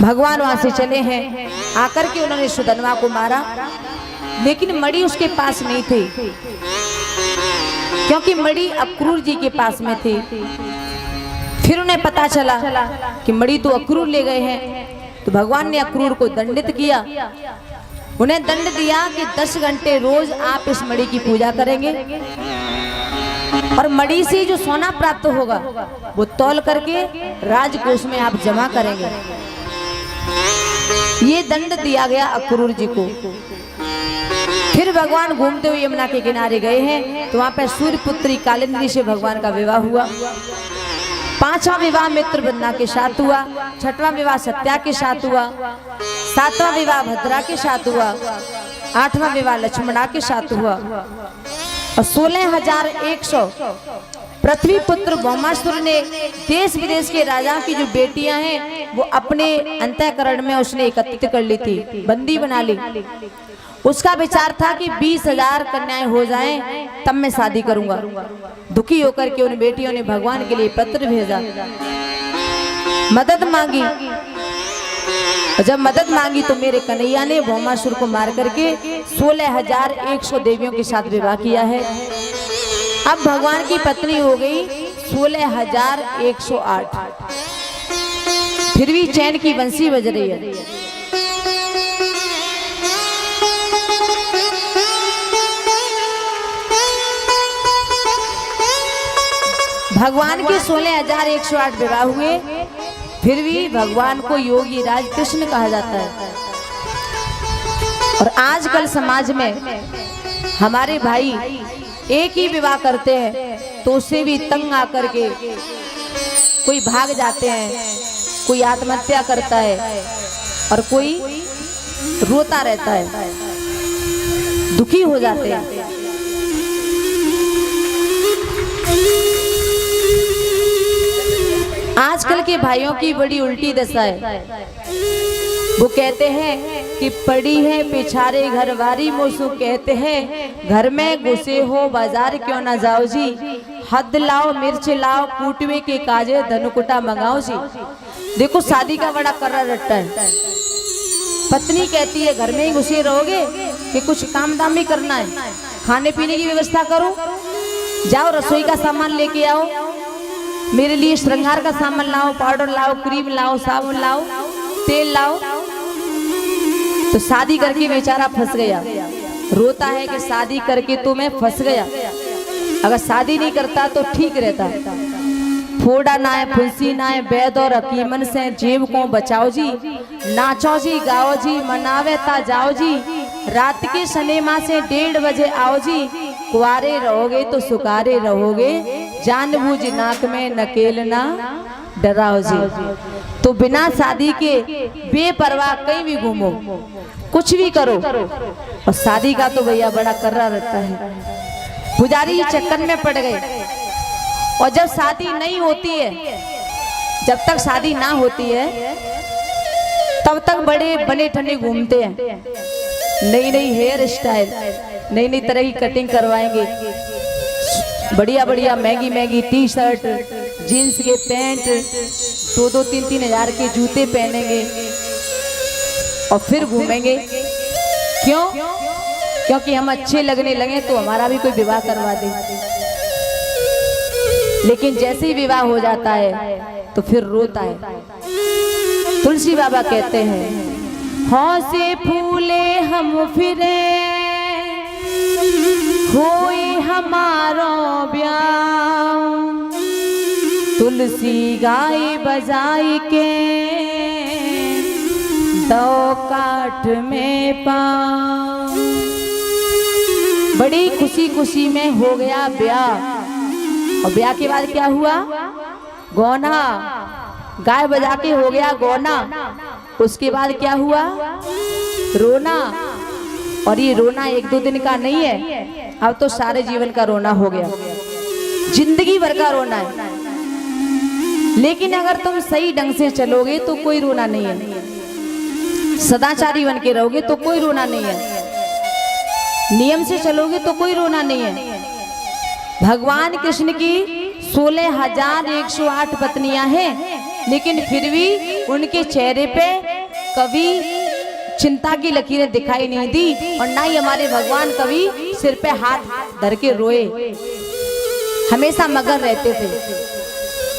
भगवान वहां से चले हैं, आकर के उन्होंने सुदनवा को मारा, लेकिन मणि उसके पास नहीं थी, क्योंकि मणि अक्रूर जी के पास में थी। फिर उन्हें पता चला कि मणि तो अक्रूर ले गए हैं, तो भगवान ने अक्रूर को दंडित किया, उन्हें दंड दिया कि 10 घंटे रोज आप इस मणि की पूजा करेंगे और मणि से जो सोना प्राप्त होगा वो तौल करके राजकोष में आप जमा करेंगे। ये दंड दिया गया अक्रूर जी को। फिर भगवान घूमते हुए यमुना के किनारे गए हैं, तो वहां पर सूर्य पुत्री कालिंदी से भगवान का विवाह हुआ। 5वां विवाह मित्रवृंदा के साथ हुआ, 6वां विवाह सत्या के साथ हुआ, 7वां विवाह भद्रा के साथ हुआ, 8वां विवाह लक्ष्मणा के साथ हुआ और 16,100 पृथ्वी पुत्र भौमासुर ने देश विदेश के राजा की जो बेटियां हैं वो अपने अंतःकरण में उसने एकत्रित कर ली थी, बंदी बना ली। उसका विचार था कि 20,000 कन्याएं हो जाएं तब मैं शादी करूंगा। दुखी होकर के उन बेटियों ने भगवान के लिए पत्र भेजा, मदद मांगी। जब मदद मांगी तो मेरे कन्हैया ने भौमासुर को मार करके 16,100 देवियों के साथ विवाह किया है। अब भगवान की पत्नी हो गई 16,108। फिर भी चैन की बंसी बज रही है। भगवान के 16,108 विवाह हुए, फिर भी भगवान को योगी राज कृष्ण कहा जाता है। और आजकल समाज में हमारे भाई एक ही विवाह करते हैं तो उससे भी तंग आकर के कोई भाग जाते हैं, कोई आत्महत्या करता है और कोई रोता रहता है, दुखी हो जाते हैं। आजकल के भाइयों की बड़ी उल्टी दशा है। वो कहते हैं कि पड़ी है पिछारे घरवारी, मोसू कहते हैं घर में घुसे हो बाजार क्यों ना जाओ जी, हद लाओ मिर्च लाओ कूटवे के काजे धनुकुटा मंगाओ जी। देखो शादी का बड़ा कर्रा रट्टा है। पत्नी कहती है घर में ही घुसे रहोगे कि कुछ काम दाम भी करना है, खाने पीने की व्यवस्था करो, जाओ रसोई का सामान लेके आओ, मेरे लिए श्रृंगार का सामान लाओ, पाउडर लाओ, क्रीम लाओ, साबुन लाओ, तेल लाओ। तो शादी करके बेचारा फंस गया, रोता है कि शादी करके तो मैं फंस गया, अगर शादी नहीं करता तो ठीक रहता। फोड़ा ना है फुंसी ना है वैद और हकीमन से जेब को बचाओ जी, नाचो जी गाओ जी मनावे ता जाओ जी, रात के सिनेमा से 1:30 बजे आओ जी, कुआरे रहोगे तो सुकारे रहोगे, जानबूझ नाक में नकेल ना डराओ जी। तो बिना शादी के बेपरवाह कहीं भी घूमो, कुछ भी करो, और शादी का तो भैया बड़ा कर्रा रहता है। पुजारी चक्कर में पड़ गए, और जब शादी नहीं होती है, जब तक शादी ना होती है तब तक बड़े बने ठने घूमते हैं, नई नई हेयर स्टाइल, नई नई तरह की कटिंग करवाएंगे, बढ़िया बढ़िया महंगी महंगी टी-शर्ट, जीन्स के पैंट, 2-2, 3-3 हजार के जूते पहनेंगे और फिर घूमेंगे। क्यों? क्योंकि हम अच्छे लगने लगे तो हमारा भी कोई विवाह करवा दे। लेकिन जैसे ही विवाह हो जाता है तो फिर रोता है। तुलसी बाबा कहते हैं हौसे फूले हम फिरे होए हमारो ब्याह, तुलसी गाय बजाई के दो काठ में पाँव। बड़ी खुशी खुशी में हो गया ब्याह, और ब्याह के बाद क्या हुआ? गौना, गाय बजा के हो गया गौना। उसके बाद क्या हुआ? रोना। और ये रोना 1-2 दिन का नहीं है, अब तो सारे जीवन का रोना हो गया, जिंदगी भर का रोना है। लेकिन अगर तुम सही ढंग से चलोगे तो कोई रोना नहीं है, सदाचारी बन के रहोगे तो कोई रोना नहीं है, नियम से चलोगे तो कोई रोना नहीं है। भगवान कृष्ण की 16,108 पत्नियां हैं, लेकिन फिर भी उनके चेहरे पे कभी चिंता की लकीरें दिखाई नहीं दी, और ना ही हमारे भगवान कभी सिर पे हाथ धर के रोए, हमेशा मगन रहते थे।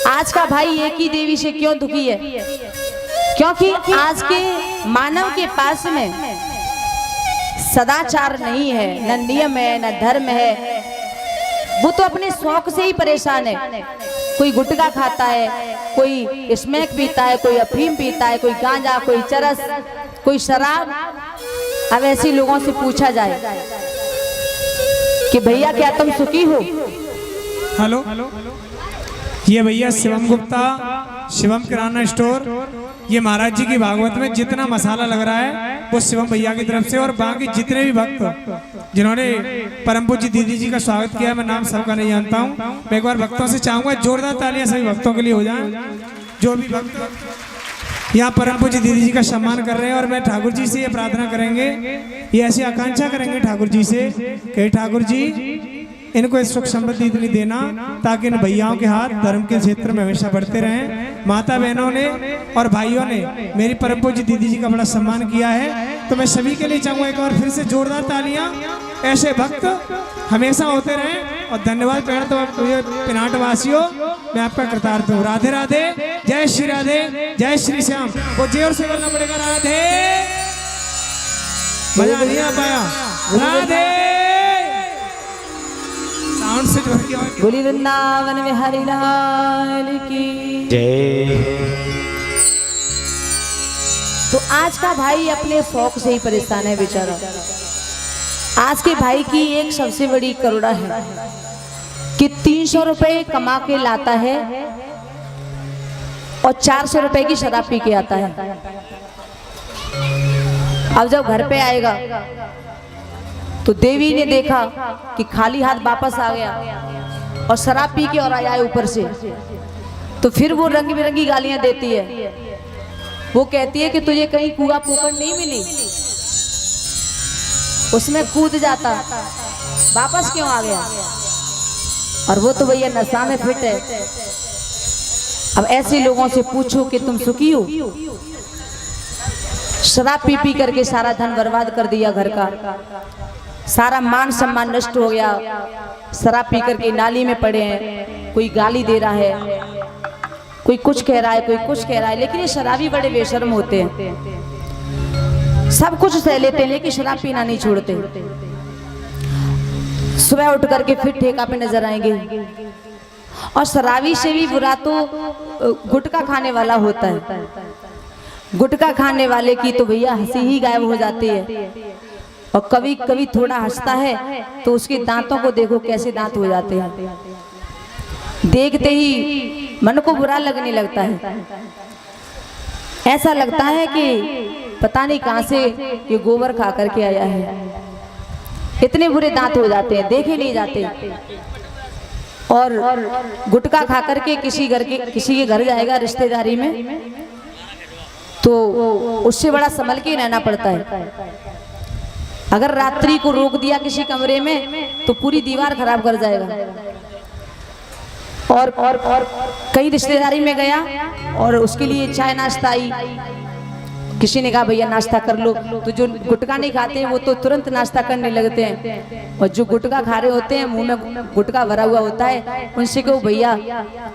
आज का भाई एक ही देवी से क्यों दुखी है? क्योंकि आज के मानव के पास में सदाचार नहीं है, न नियम है, न धर्म है। वो तो अपने शौक से ही परेशान है। कोई गुटखा खाता है, कोई स्मैक पीता है, कोई अफीम पीता है, कोई गांजा, कोई चरस, कोई शराब। अब ऐसे लोगों से पूछा जाए कि भैया क्या तुम सुखी हो? हेलो, ये भैया शिवम गुप्ता, शिवम किराना स्टोर। ये महाराज जी की भागवत में जितना मसाला लग रहा है वो शिवम भैया की तरफ से, और बाकी जितने भी भक्त जिन्होंने परम पूज्य दीदी जी का स्वागत किया, मैं नाम सबका नहीं जानता हूँ। मैं एक बार भक्तों से चाहूंगा जोरदार तालियां सभी भक्तों के लिए हो जाएं, जो भी भक्त यहाँ परम पूज्य दीदी जी का सम्मान कर रहे हैं। और मैं ठाकुर जी से ये प्रार्थना करेंगे, ये ऐसी आकांक्षा करेंगे ठाकुर जी से कि ठाकुर जी इनको सुख समृद्धि इतनी देना ताकि इन भैयाओं के हाथ धर्म के क्षेत्र में हमेशा बढ़ते रहें। माता बहनों ने और भाइयों ने मेरी परम पूज्य दीदी जी का बड़ा सम्मान किया है, तो मैं सभी के लिए चाहूंगा एक बार फिर से जोरदार तालियां। ऐसे भक्त हमेशा होते रहें। और धन्यवाद पिनाट वासियों, मैं आपका कृतार्थ हूँ। राधे राधे, जय श्री राधे, जय श्री श्याम। वो जोर से बोलना पड़ेगा राधे, मजा नहीं आ पाया। राधे से बोली वृंदावन में हरि लाल की जय। तो आज का भाई अपने शौक से ही परेशान है बेचारा। आज के भाई की एक सबसे बड़ी करुणा है कि 300 रुपए कमा के लाता है और 400 रुपए की शराब पी के आता है। अब जब घर पे आएगा तो देवी ने देखा कि खाली हाथ वापस आ गया और शराब पी के और आया है ऊपर से, तो फिर वो रंग बिरंगी गालियां देती है। वो कहती है कि तुझे कहीं कुआ पोखर नहीं मिली, उसमें कूद जाता, वापस क्यों आ गया? और वो तो भैया नशा में फिट है। अब ऐसे लोगों से पूछो कि तुम सुखी हो? शराब पी पी करके सारा धन बर्बाद कर दिया, घर का सारा मान सम्मान नष्ट हो गया। शराब पी करके नाली में पड़े हैं, कोई गाली दे रहा है, कोई कुछ कह रहा है, कोई कुछ कह रहा है। लेकिन ये शराबी बड़े बेशर्म होते हैं, सब कुछ सह लेते हैं लेकिन शराब पीना नहीं छोड़ते। सुबह उठ करके फिर ठेका पे नजर आएंगे। और शराबी से भी बुरा तो गुटखा खाने वाला होता है। गुटखा खाने वाले की तो भैया हंसी ही गायब हो जाती है, और कभी कभी थोड़ा हंसता है तो उसके दांतों को देखो कैसे दांत हो जाते हैं, देखते ही मन को बुरा लगने लगता है। ऐसा लगता है कि पता नहीं कहां से ये गोबर खा करके आया है, इतने बुरे दांत हो जाते हैं, देखे नहीं जाते। और गुटखा खा करके किसी के घर जाएगा रिश्तेदारी में, तो उससे बड़ा संभल के रहना पड़ता है। अगर रात्रि को रोक दिया किसी कमरे में तो पूरी दीवार खराब कर जाएगा। और कई रिश्तेदारी में गया और उसके लिए चाय नाश्ता आई, किसी ने कहा भैया नाश्ता कर लो, तो जो गुटखा नहीं खाते हैं वो तो तुरंत नाश्ता करने लगते हैं, और जो गुटखा खा रहे होते हैं मुंह में गुटखा भरा हुआ होता है, उनसे कहो भैया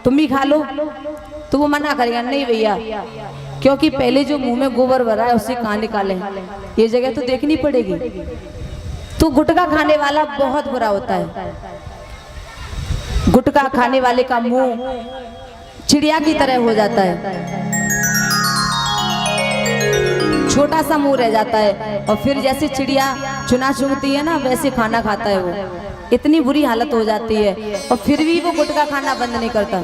तुम भी खा लो, तो वो मना करेगा नहीं भैया, क्योंकि पहले जो मुंह में गोबर भरा है उससे कहाँ निकाले, ये जगह तो देखनी पड़ेगी। तो गुटखा खाने वाला बहुत बुरा होता है। गुटखा खाने वाले का मुंह चिड़िया की तरह हो जाता है, छोटा सा मुंह रह जाता है, और फिर जैसे चिड़िया चुना चुगती है ना वैसे खाना खाता है वो। इतनी बुरी हालत हो जाती है, और फिर भी वो गुटखा खाना बंद नहीं करता।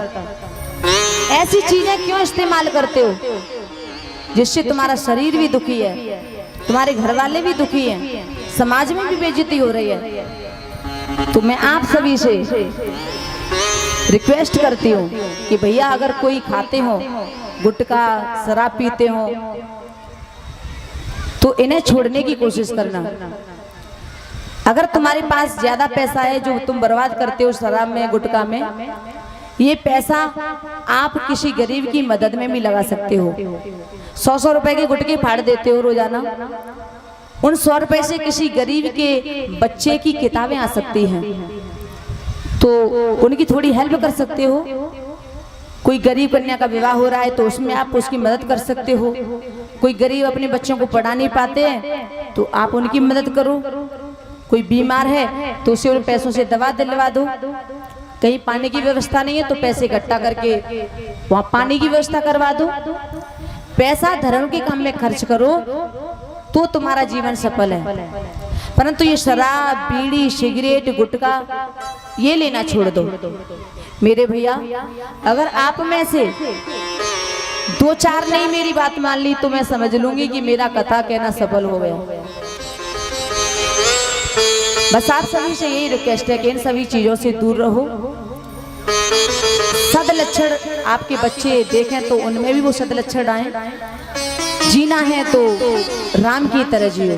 ऐसी चीजें क्यों इस्तेमाल करते हो जिससे तुम्हारा शरीर भी दुखी है, तुम्हारे घर वाले भी दुखी हैं, समाज में भी बेइज्जती हो रही है। तो मैं आप सभी से रिक्वेस्ट करती हूँ कि भैया अगर कोई खाते हो गुटखा, शराब पीते हो, तो इन्हें छोड़ने की कोशिश करना। अगर तुम्हारे पास ज्यादा पैसा है जो तुम बर्बाद करते हो शराब में, गुटखा में, ये पैसा आप किसी गरीब की मदद में भी लगा सकते हो। 100-100 रुपए के गुटके फाड़ देते हो रोजाना, उन 100 रुपए से किसी गरीब के बच्चे की किताबें आ सकती हैं, तो उनकी थोड़ी हेल्प कर सकते हो। कोई गरीब कन्या का विवाह हो रहा है तो उसमें आप उसकी मदद कर सकते हो। कोई गरीब अपने बच्चों को पढ़ा नहीं पाते हैं तो आप उनकी मदद करो। कोई बीमार है तो उसे उन पैसों से दवा दिलवा दो। कहीं पानी की व्यवस्था नहीं है तो पैसे इकट्ठा करके वहां पानी की व्यवस्था करवा दो। पैसा धर्म के काम में खर्च करो तो तुम्हारा जीवन सफल है। परंतु ये शराब, बीड़ी, सिगरेट, गुटखा ये लेना छोड़ दो। मेरे भैया, अगर आप में से 2-4 नहीं मेरी बात मान ली तो मैं समझ लूंगी कि मेरा कथा कहना सफल हो गया। बस आप सभी से यही रिक्वेस्ट है कि इन सभी चीजों से दूर रहो। सदलक्षण आपके बच्चे देखें तो उनमें भी वो सदलक्षण आए। जीना है तो राम की तरह जियो,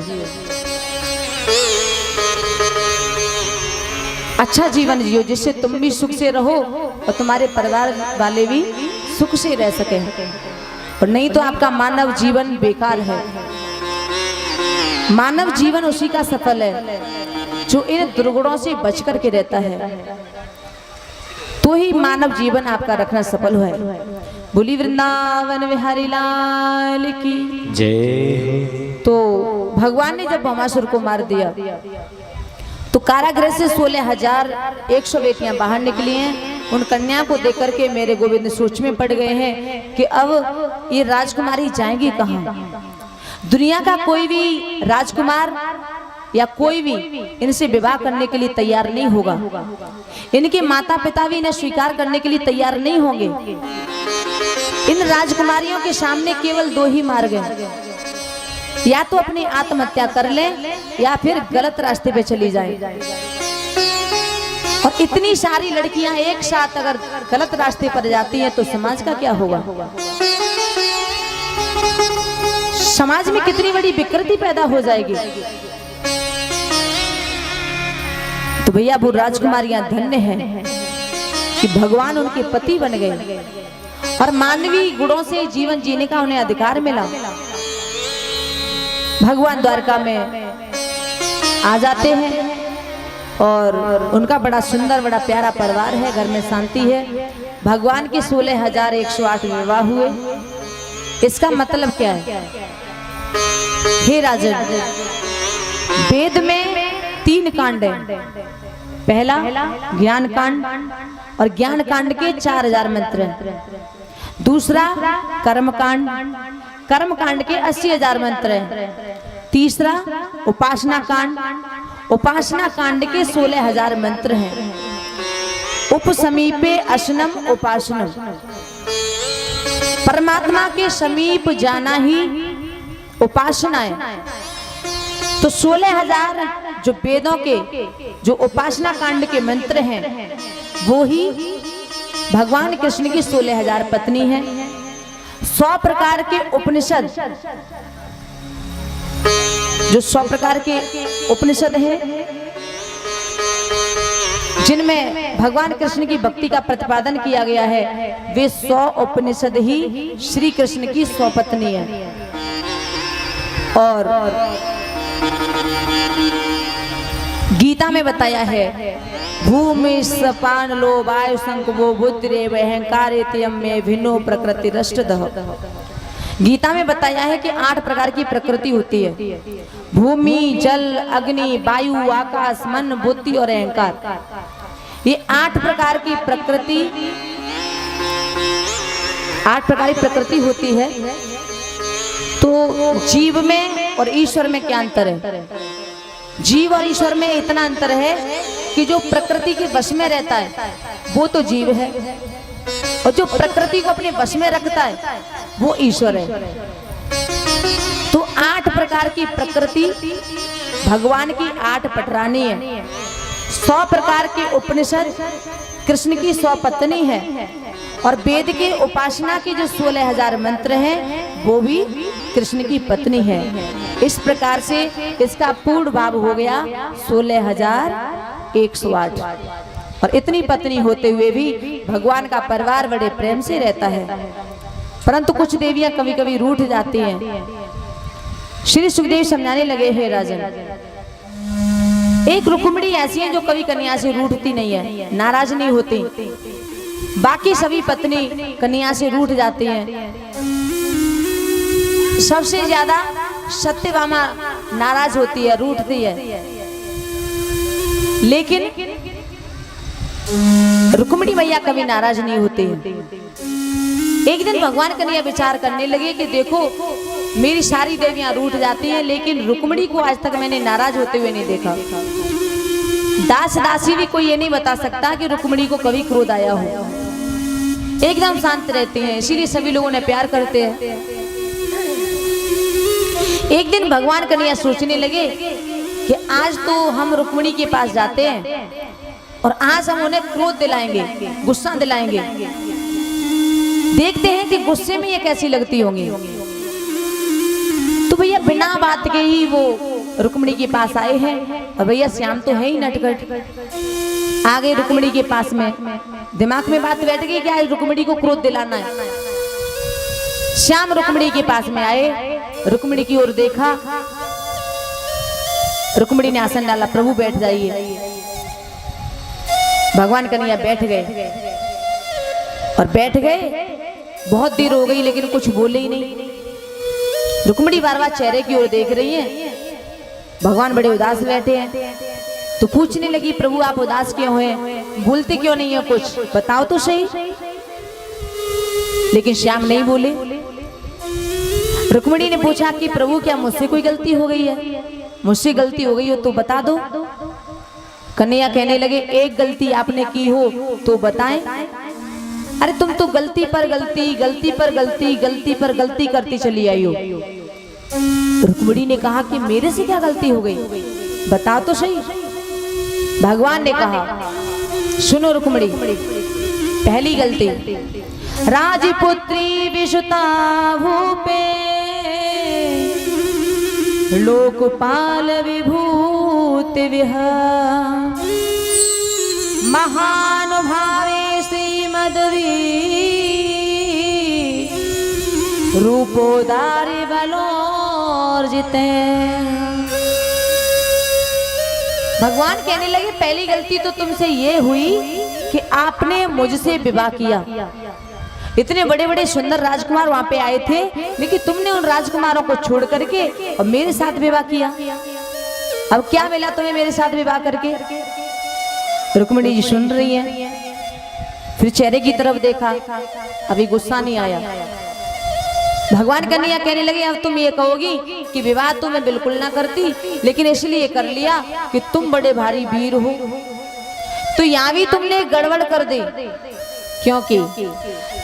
अच्छा जीवन जियो जिससे तुम भी सुख से रहो और तुम्हारे परिवार वाले भी सुख से रह सके। और नहीं तो आपका मानव जीवन बेकार है। मानव जीवन उसी का सफल है जो इन दुर्गुणों से बच करके रहता है, तो ही मानव जीवन आपका रखना सफल है। बोली वृंदावन बिहारी लाल की जय। तो भगवान ने जब भौमासुर को मार दिया तो कारागृह से 16,100 बेटियां बाहर निकली हैं। उन कन्या को देख करके मेरे गोविंद सोच में पड़ गए हैं कि अब ये राजकुमारी जाएंगी कहाँ। दुनिया का कोई भी राजकुमार या कोई भी इनसे विवाह करने के लिए तैयार नहीं होगा। इनके माता पिता भी इन्हें स्वीकार करने के लिए तैयार नहीं होंगे। इन राजकुमारियों के सामने केवल 2 ही मार्ग हैं, या तो अपनी आत्महत्या कर लें या फिर गलत रास्ते पे चली जाएं। और इतनी सारी लड़कियां एक साथ अगर गलत रास्ते पर जाती हैं तो समाज का क्या होगा। समाज में कितनी बड़ी विकृति पैदा हो जाएगी। तो भैया वो राजकुमारियां धन्य हैं कि भगवान उनके पति बन गए और मानवीय गुणों से जीवन जीने का उन्हें अधिकार मिला। भगवान द्वारका में आ जाते हैं और उनका बड़ा सुंदर, बड़ा प्यारा परिवार है, घर में शांति है। भगवान के 16,108 विवाह हुए। इसका मतलब क्या है? हे राजन, वेद में 3 कांड हैं। पहला ज्ञान कांड और ज्ञान कांड के 4,000 मंत्र हैं। दूसरा कर्म कांड, कर्म कांड के 80,000 मंत्र हैं। तीसरा उपासना कांड, उपासना कांड के 16,000 मंत्र हैं। उपसमीपे असनम उपासनम, परमात्मा के समीप जाना ही उपासना है। तो 16,000 जो वेदों के जो उपासना कांड के मंत्र हैं वो ही भगवान कृष्ण की 16,000 पत्नी हैं। 100 प्रकार के उपनिषद, जो 100 प्रकार के उपनिषद हैं जिनमें भगवान कृष्ण की भक्ति का प्रतिपादन किया गया है, वे 100 उपनिषद ही श्री कृष्ण की 100 पत्नी है। और गीता में बताया है भूमि सपान लो वायु संकवो बुद्धिरेव अहंकारेत्यम में भिन्नो प्रकृति रष्टदः। गीता में बताया है कि 8 प्रकार की प्रकृति होती है। भूमि, जल, अग्नि, वायु, आकाश, मन, बुद्धि और अहंकार। ये 8 प्रकार की प्रकृति, 8 प्रकार की प्रकृति होती है। तो जीव में और ईश्वर में क्या अंतर है? जीव और ईश्वर में इतना अंतर है कि जो प्रकृति के वश में रहता है वो तो जीव है, और जो प्रकृति को अपने वश में रखता है वो ईश्वर है। तो 8 प्रकार की प्रकृति भगवान की 8 पटरानी है। 100 प्रकार के उपनिषद कृष्ण की 100 पत्नी है। और वेद के उपासना के जो 16,000 मंत्र हैं वो भी कृष्ण की पत्नी है। इस प्रकार से इसका पूर्ण भाव हो गया 16,108। और इतनी पत्नी होते हुए भी भगवान का परिवार बड़े प्रेम से रहता है। परंतु कुछ देवियां कभी कभी रूठ जाती हैं। श्री सुखदेव समझाने लगे, हे राजन, एक रुक्मिणी ऐसी है जो कभी कन्या से रूठती नहीं है, नाराज नहीं होती। बाकी सभी पत्नी कन्या से रूठ जाती हैं। सबसे ज्यादा सत्यभामा नाराज होती है, रूठती है। लेकिन रुक्मिणी मैया कभी नाराज नहीं होती है। एक दिन भगवान कन्हैया विचार करने लगे कि देखो, मेरी सारी देवियां रूठ जाती हैं, लेकिन रुक्मिणी को आज तक मैंने नाराज होते हुए नहीं देखा। दास दासी भी कोई ये नहीं बता सकता कि रुक्मिणी को कभी क्रोध आया हो। एकदम शांत रहती हैं, इसीलिए सभी लोगों ने प्यार करते हैं। एक दिन भगवान कन्हैया सोचने लगे कि आज तो हम रुक्मिणी के पास जाते हैं और आज हम उन्हें क्रोध दिलाएंगे, गुस्सा दिलाएंगे। देखते हैं कि गुस्से में ये कैसी लगती होंगी। तो भैया बिना बात के ही वो रुक्मिणी के पास आए हैं। और भैया श्याम तो है ही नटखट। आ गए रुक्मिणी के पास में, दिमाग में बात बैठ गई कि आज रुक्मिणी को क्रोध दिलाना है। श्याम रुक्मिणी के पास में आए, रुक्मिणी की ओर देखा। रुक्मिणी ने आसन डाला, प्रभु बैठ जाइए। भगवान कन्हैया बैठ गए और बैठ गए। बहुत देर हो गई लेकिन कुछ बोले ही नहीं। रुक्मिणी बार बार चेहरे की ओर देख रही हैं। भगवान बड़े उदास बैठे हैं। तो पूछने लगी, प्रभु आप उदास क्यों हैं, बोलते क्यों नहीं है, कुछ बताओ तो सही। लेकिन श्याम नहीं बोले। रुक्मिणी ने पूछा कि प्रभु क्या मुझसे कोई गलती हो गई है, मुझसे गलती हो गई हो तो बता दो। कन्हैया कहने लगे, एक गलती आपने की हो तो बताएं। अरे तुम तो गलती पर गलती, गलती पर गलती, गलती पर गलती करती चली आई हो। रुक्मिणी ने कहा कि मेरे से क्या गलती हो गई, बता तो सही। भगवान ने कहा, सुनो रुक्मिणी, पहली गलती, राजपुत्री विषुता भूपे लोकपाल विभूति विहार महानुभावे श्रीमद्वी रूपोदारी बलोर्जिते। भगवान कहने लगे, पहली गलती तो तुमसे ये हुई कि आपने मुझसे विवाह किया। इतने बड़े बड़े सुंदर राजकुमार वहां पे आए थे, लेकिन तुमने उन राजकुमारों को छोड़ करके और मेरे साथ विवाह किया। अब क्या मिला तुम्हें मेरे साथ विवाह करके? रुक्मिणी जी सुन रही हैं, फिर चेहरे की तरफ देखा, अभी गुस्सा नहीं आया। भगवान कन्हैया कहने लगे, अब तुम ये कहोगी कि विवाह तो मैं बिल्कुल ना करती, लेकिन इसलिए कर लिया कि तुम बड़े भारी वीर हो। तो यहाँ भी तुमने गड़बड़ कर दी, क्योंकि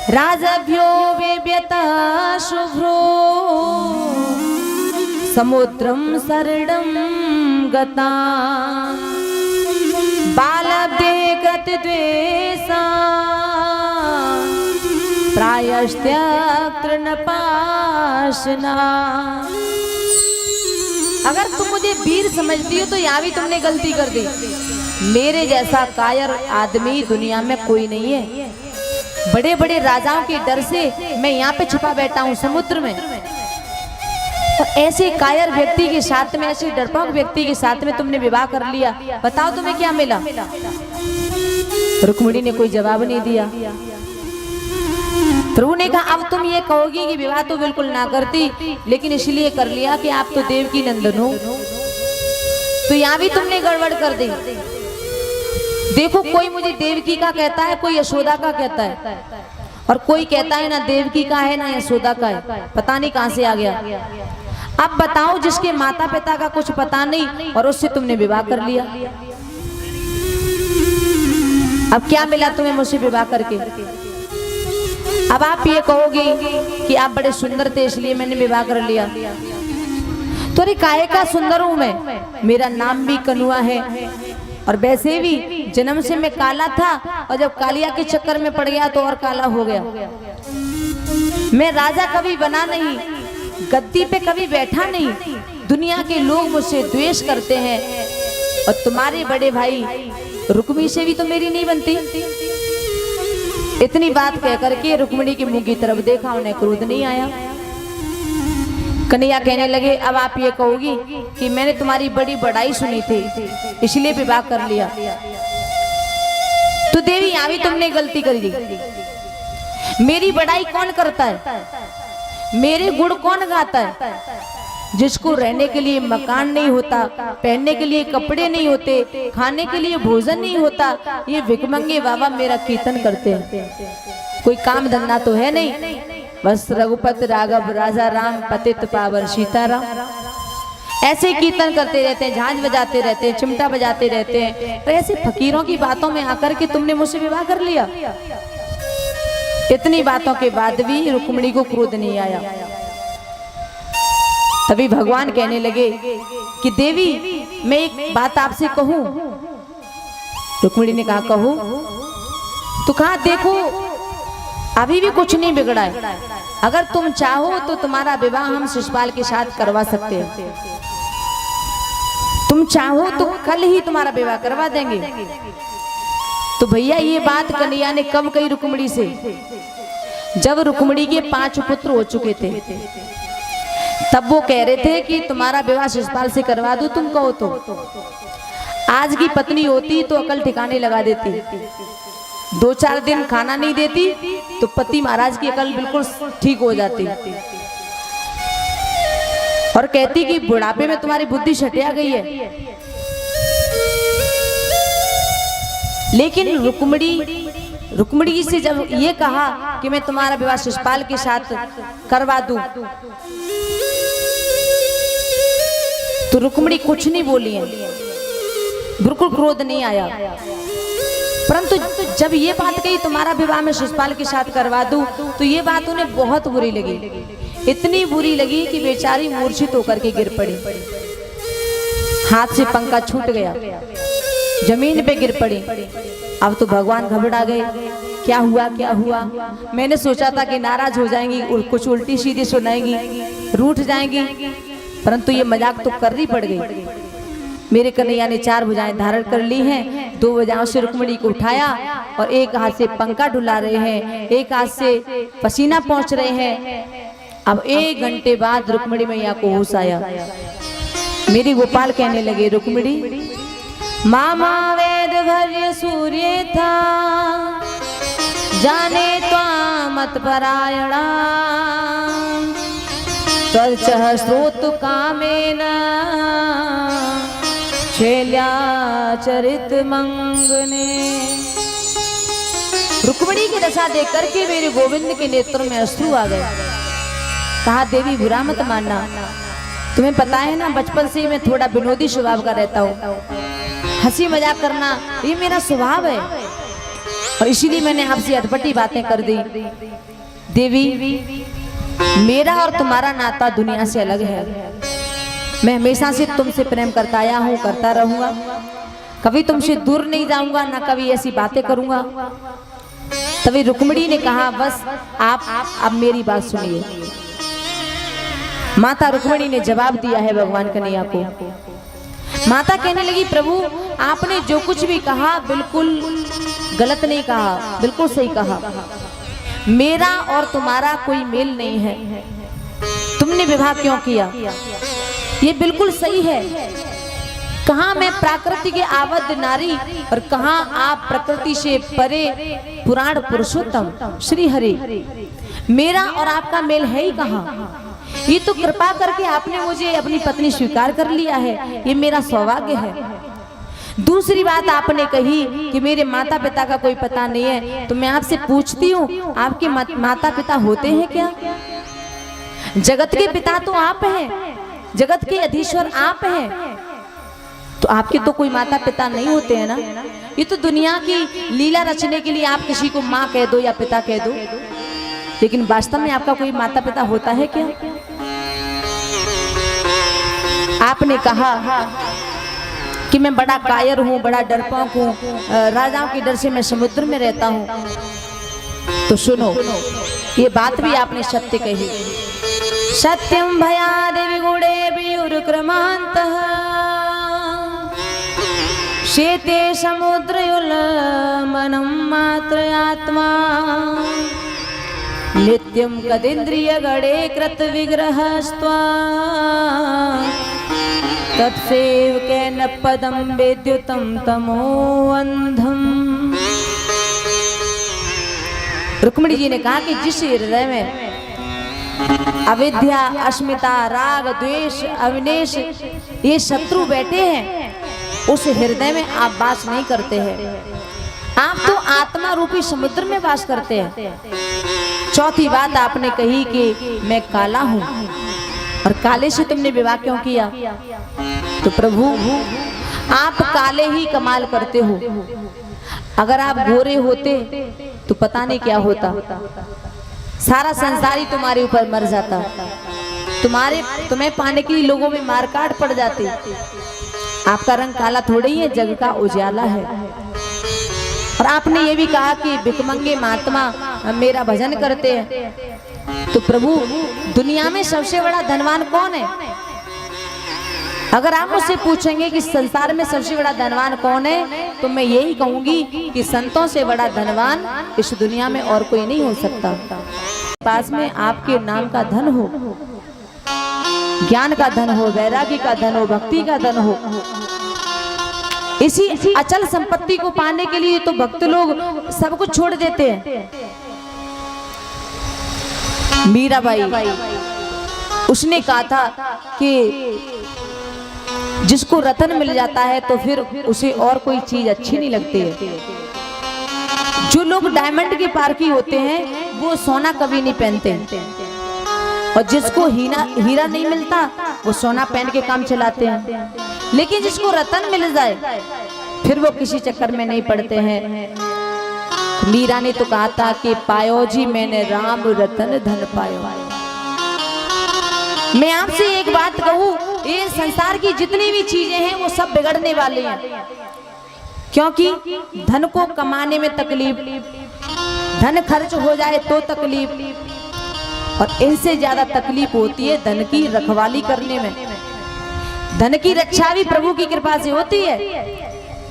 राजभ्यो वेव्यता शुभ्रो समुद्रम शरणं गता बालब्धे गतद्वेषा प्रायश्त्यत्र न पाशना। अगर तुम मुझे वीर समझती हो तो यहाँ भी तुमने गलती कर दी। मेरे जैसा कायर आदमी दुनिया में कोई नहीं है। बड़े बड़े राजाओं के डर से मैं यहाँ पे छुपा बैठा हूँ समुद्र में, तो ऐसे कायर व्यक्ति के साथ में, ऐसे डरपोक व्यक्ति के साथ में तुमने विवाह कर लिया। बताओ तुम्हें क्या मिला? रुक्मिणी ने कोई जवाब नहीं दिया। प्रभु ने कहा, अब तुम ये कहोगी कि विवाह तो बिल्कुल ना करती, लेकिन इसलिए कर लिया कि आप तो देवकी नंदन हो। तो यहाँ भी तुमने गड़बड़ कर दी। देखो, कोई मुझे देवकी का कहता है, कोई यशोदा का कहता है, और कोई कहता है ना देवकी का है ना यशोदा का है। पता नहीं कहां से आ गया। अब बताओ, जिसके माता पिता का कुछ पता नहीं और उससे तुमने विवाह कर लिया, अब क्या मिला तुम्हें मुझसे विवाह करके? अब आप ये कहोगे कि आप बड़े सुंदर थे इसलिए मैंने विवाह कर लिया। तो अरे काहे का सुंदर हूं मैं, मेरा नाम भी कनुआ है, और वैसे भी जन्म से मैं काला था, और जब कालिया के चक्कर में पड़ गया तो और काला हो गया। मैं राजा कभी बना नहीं, गद्दी पे कभी बैठा नहीं, दुनिया के लोग मुझसे द्वेष करते हैं। और तुम्हारे बड़े भाई रुक्मी से भी तो मेरी नहीं बनती। इतनी बात कह करके रुक्मिणी के मुंह की तरफ देखा, उन्हें क्रोध नहीं आया। कन्हैया कहने लगे अब आप ये कहोगी कि मैंने तुम्हारी बड़ी बड़ाई सुनी थी इसलिए विवाह कर लिया। तो देवी यहाँ भी तुमने गलती कर दी। मेरी बड़ाई कौन करता है, मेरे गुण कौन गाता है? जिसको रहने के लिए मकान नहीं होता, पहनने के लिए कपड़े नहीं होते, खाने के लिए भोजन नहीं होता, ये भिखमंगे बाबा मेरा कीर्तन करते हैं। कोई काम धंधा तो है नहीं, बस रघुपति राघव राजा राम पतित पावन सीताराम ऐसे कीर्तन करते रहते हैं, झांझ बजाते रहते हैं, चिमटा बजाते रहते हैं। तो ऐसे फकीरों की बातों में आकर के तुमने मुझसे विवाह कर लिया। इतनी बातों के बाद भी रुक्मिणी को क्रोध नहीं आया। तभी भगवान कहने लगे कि देवी मैं एक बात आपसे कहूं। रुक्मिणी ने कहा कहो। तो कहा देखो अभी भी कुछ नहीं बिगड़ा है, अगर तुम चाहो तो तुम्हारा विवाह हम शिशुपाल के साथ करवा सकते हैं। तुम चाहो तो कल ही तुम्हारा विवाह करवा देंगे। तो भैया ये बात कन्हैया ने कब कही रुक्मिणी से? जब रुक्मिणी के 5 पुत्र हो चुके थे तब वो कह रहे थे कि तुम्हारा विवाह शिशुपाल से करवा दूं, तुम कहो तो। आज की पत्नी होती तो अकल ठिकाने लगा देती, 2-4 दिन खाना नहीं देती तो पति महाराज की अकल बिल्कुल ठीक हो जाती और कहती कि बुढ़ापे में तुम्हारी बुद्धि छटिया गई है। लेकिन रुक्मिणी से जब ये कहा कि मैं तुम्हारा विवाह शिशुपाल के साथ करवा दूं, तो रुक्मिणी कुछ नहीं बोली है, बिल्कुल क्रोध नहीं आया। परंतु जब ये बात कही तुम्हारा विवाह मैं शिशुपाल के साथ करवा दूं, तो ये बात उन्हें बहुत बुरी लगी। इतनी बुरी लगी कि बेचारी मूर्छित होकर के गिर पड़ी, हाथ से पंखा छूट गया, जमीन पे गिर पड़ी। अब तो भगवान घबरा गए, क्या हुआ क्या हुआ? मैंने सोचा था कि नाराज हो जाएंगी, कुछ उल्टी सीधी सुनाएंगी, रूठ जाएंगी, परंतु ये मजाक तो करनी पड़ गई। मेरे कन्हैया ने 4 भुजाएं धारण कर ली हैं, 2 भुजाओं से रुक्मिणी को उठाया और एक हाथ से पंखा डुला रहे हैं, एक हाथ से पसीना पहुंच रहे हैं। अब 1 घंटे बाद रुक्मिणी मैया को होश आया। मेरी गोपाल कहने लगे रुक्मिणी मामा वेद भर्य सूर्य था, जाने त्वामत परायणा, तर्चः स्रोत कामेन शैल्या चरित मंगने। रुक्मिणी की दशा देख करके मेरे गोविंद के नेत्र में अश्रु आ गए। कहा देवी बुरा मत मानना, तुम्हें पता है ना बचपन से मैं थोड़ा विनोदी स्वभाव का रहता हूँ, हंसी मजाक करना ये मेरा स्वभाव है और इसीलिए मैंने आपसे अटपटी बातें कर दी। देवी मेरा और तुम्हारा नाता दुनिया से अलग है, मैं हमेशा से तुमसे प्रेम करता आया हूँ, करता रहूंगा, कभी तुमसे दूर नहीं जाऊंगा, ना कभी ऐसी बातें करूंगा। तभी रुक्मिणी ने कहा बस आप अब मेरी बात सुनिए। माता रुक्मिणी ने जवाब दिया है भगवान कन्हैया को। माता कहने लगी प्रभु आपने जो कुछ भी कहा बिल्कुल गलत नहीं कहा, बिल्कुल सही कहा। मेरा और तुम्हारा कोई मेल नहीं है, तुमने विवाह क्यों किया ये बिल्कुल सही है। कहाँ मैं प्राकृति के आबद्ध नारी और कहाँ आप प्रकृति से परे पुराण पुरुषोत्तम श्री हरि, मेरा और आपका मेल है ही कहाँ। ये तो कृपा करके आपने मुझे अपनी पत्नी स्वीकार कर लिया है, ये मेरा सौभाग्य है। दूसरी बात आपने कही कि मेरे माता पिता का कोई पता नहीं है, तो मैं आपसे पूछती हूँ आपके माता पिता होते हैं क्या? जगत के पिता तो आप हैं, जगत के अधीश्वर आप हैं, तो आपके तो कोई माता पिता नहीं होते हैं ना। ये तो दुनिया की लीला रचने के लिए आप किसी को माँ कह दो या पिता कह दो, लेकिन वास्तव में आपका कोई माता पिता होता है क्या? आपने कहा कि मैं बड़ा कायर हूँ, बड़ा डरपोक हूँ, राजाओं के डर से मैं समुद्र में रहता हूँ। तो सुनो ये बात भी आपने सत्य कही। सत्यम भयादेवी गुणे वियुर क्रमांतः शेते समुद्रयुल्मनं मात्र आत्मा नित्यं कदिन्द्रिय गणे कृत विग्रहस्त्वा तत्सेवकेन पदं विद्युतं तमो अंधम। रुक्मिणी जी ने कहा कि जिस हृदय में अविद्या, अस्मिता, राग, द्वेष, अविनेश ये शत्रु बैठे हैं, उस हृदय में आप वास नहीं करते हैं। आप तो आत्मा रूपी समुद्र में वास करते हैं। चौथी बात आपने कही कि मैं काला हूं, और काले से तुमने विवाह क्यों किया? तो प्रभु आप काले ही कमाल करते हो। अगर आप गोरे होते तो पता नहीं क्या होता, सारा संसार ही तुम्हारे ऊपर मर जाता, तुम्हें पाने के लिए लोगों में मारकाट पड़ जाती। आपका रंग काला थोड़ी है, जग का उजाला है। और आपने ये भी कहा कि भिखमंगे महात्मा मेरा भजन करते हैं। तो प्रभु दुनिया में सबसे बड़ा धनवान कौन है? अगर आप मुझसे पूछेंगे कि संसार में सबसे बड़ा धनवान कौन है, तो मैं यही कहूंगी कि संतों से बड़ा धनवान इस दुनिया में और कोई नहीं हो सकता। पास में आपके नाम का धन हो, ज्ञान का धन हो, वैराग्य का धन हो, भक्ति का धन हो। इसी अचल संपत्ति को पाने के लिए तो भक्त लोग सब कुछ छोड़ देते हैं। मीराबाई उसने कहा था कि जिसको रतन मिल जाता है तो फिर उसे और कोई चीज अच्छी नहीं लगती है। जो लोग डायमंड के पारखी होते हैं वो सोना कभी नहीं पहनते, और जिसको हीरा नहीं मिलता वो सोना पहन के काम चलाते हैं। लेकिन जिसको रतन मिल जाए फिर वो किसी चक्कर में नहीं पड़ते हैं। मीरा ने तो कहा था कि पायो जी मैंने राम रतन धन पायो। मैं आपसे एक बात कहूं, ये संसार की जितनी भी चीजें हैं वो सब बिगड़ने वाली हैं, क्योंकि धन को कमाने में तकलीफ, धन खर्च हो जाए तो तकलीफ, और इनसे ज्यादा तकलीफ होती है धन की रखवाली करने में। धन की रक्षा भी प्रभु की कृपा से होती है,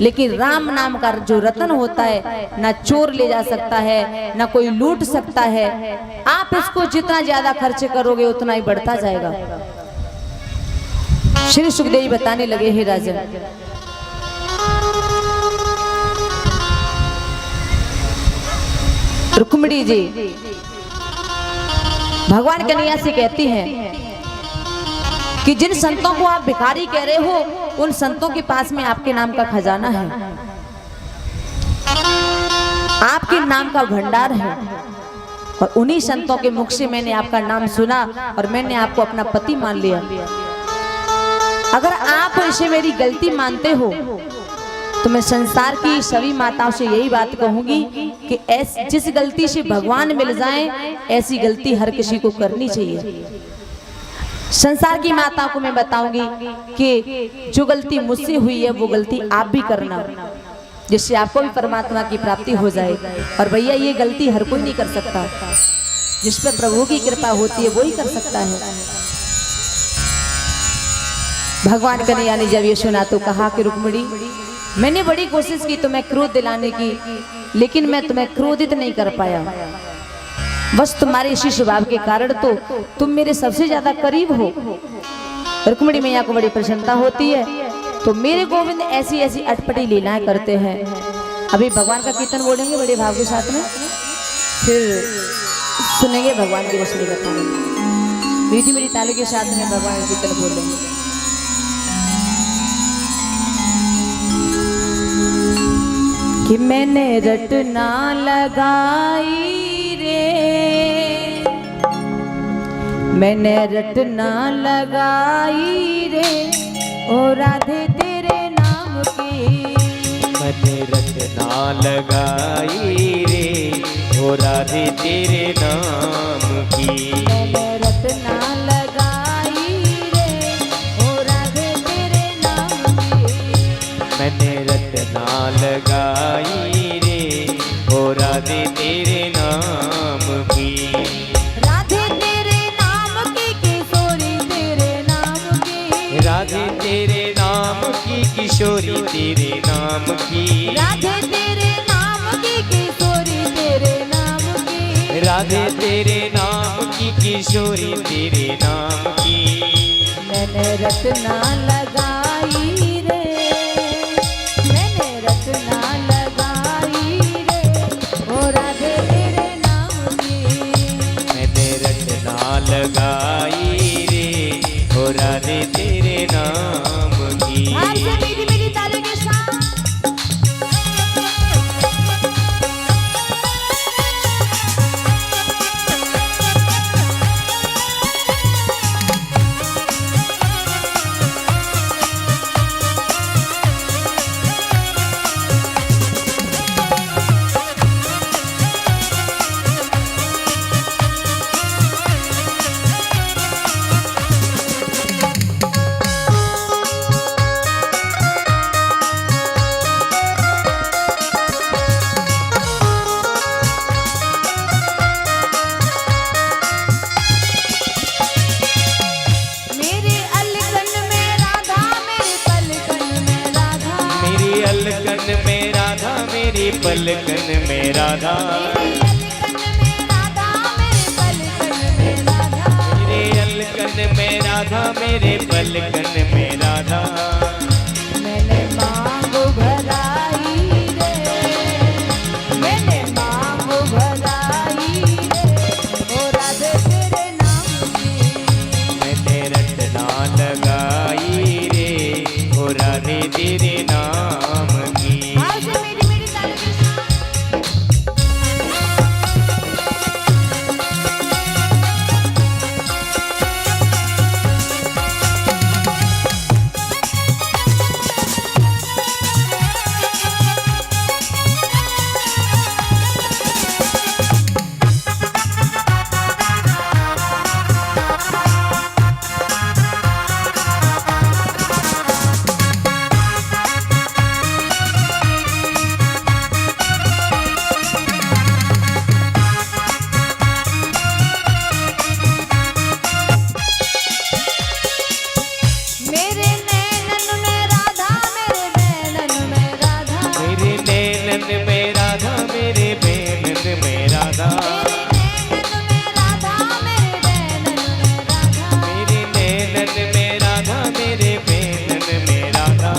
लेकिन राम नाम का जो रतन होता है ना चोर ले जा सकता है, ना कोई लूट सकता है। आप इसको जितना ज्यादा खर्च करोगे उतना ही बढ़ता जाएगा। श्री सुखदेव बताने लगे, हे राजन, रुक्मिणी जी भगवान कन्हैया से कहती हैं कि जिन संतों को आप भिखारी कह रहे हो, उन संतों के पास में आपके नाम का खजाना है, आपके नाम का भंडार है, और उन्हीं संतों के मुख से मैंने आपका नाम सुना और मैंने आपको अपना पति मान लिया। अगर आप इसे मेरी गलती मानते हो तो मैं संसार की सभी माताओं से यही बात कहूंगी कि जिस गलती से भगवान मिल जाएं, ऐसी गलती हर किसी को करनी चाहिए। संसार की माताओं को मैं बताऊंगी कि जो गलती मुझसे हुई है वो गलती आप भी करना, जिससे आपको भी परमात्मा की प्राप्ति हो जाए। और भैया ये गलती हर कोई नहीं कर सकता, जिस पर प्रभु की कृपा होती है वो ही कर सकता है। भगवान कन्हैया ने जब ये सुना तो कहा कि रुक्मिणी, मैंने बड़ी कोशिश की तुम्हें क्रोध दिलाने की, लेकिन मैं तुम्हें क्रोधित नहीं कर पाया। बस तुम्हारे इसी स्वभाव के कारण तो तुम मेरे सबसे ज्यादा करीब हो। रुक्मिणी मैया को बड़ी प्रसन्नता होती है, तो मेरे गोविंद ऐसी ऐसी अटपटी लीलाएं करते हैं। अभी भगवान का कीर्तन बोलेंगे बड़े भाव के साथ में, फिर सुनेंगे भगवान की रसली कथा। मीठी मेरी ताली के साथ में भगवान का कीर्तन बोलेंगे। कि मैंने रटना लगाई रे, मैंने रटना लगाई रे, ओ राधे तेरे नाम की। मैंने रटना लगाई रे, ओ राधे तेरे नाम की। मैंने रटना लगाई रे, ओ राधे तेरे नाम की। मैंने रटना लगाई रे, ओ राधे तेरे नाम की। राधे तेरे नाम की, किशोरी तेरे नाम की। राधे तेरे नाम की, किशोरी तेरे नाम की। राधे तेरे नाम की किशोरी तेरे नाम की। राधे तेरे नाम की किशोरी तेरे नाम की। मैंने रत्ना लगाई रे, मैंने रत्ना लगाई रे, ओ राधे तेरे नाम की। मैंने रत्ना लगाई रे ओ राधे तेरे नाम की। आपसे मीठी मीठी ताली के साथ मेरे अलकन में राधा मेरे पलकन में राधा। मेरी अलकन में राधा मेरी पलकन में राधा। मेरे अलकन में राधा मेरे पलकन में राधा। मेरे अलकन में राधा मेरे पलकन में राधा। मैंने मांग भराई रे, मैंने मांग भराई रे, ओ राधे तेरे नाम की। मैंने रटना लगाई रे ओ राधे तेरे नाम की। आपसे मीठी मीठी ताली के साथ मेरे नैनन में राधा मेरे नैनन में राधा। मेरे नैनन में राधा मेरे बैनन में राधा। मेरे नैनन में राधा मेरे नैनन में राधा। मेरे नैनन में राधा मेरे बैनन में राधा।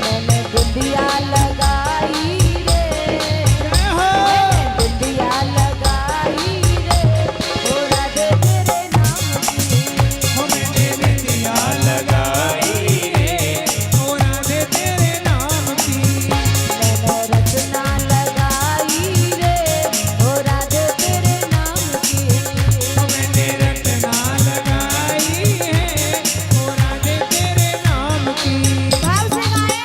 मैंने बिंदिया लगाई रे, मैंने बिंदिया लगाई रे, ओ राधे तेरे नाम की। मैंने बिंदिया लगाई रे ओ राधे तेरे नाम की। मैंने रत्ना लगाई रे, ओ राधे तेरे नाम की। मैंने रटना लगाई है ओ राधे तेरे नाम की। भाव से गाएं।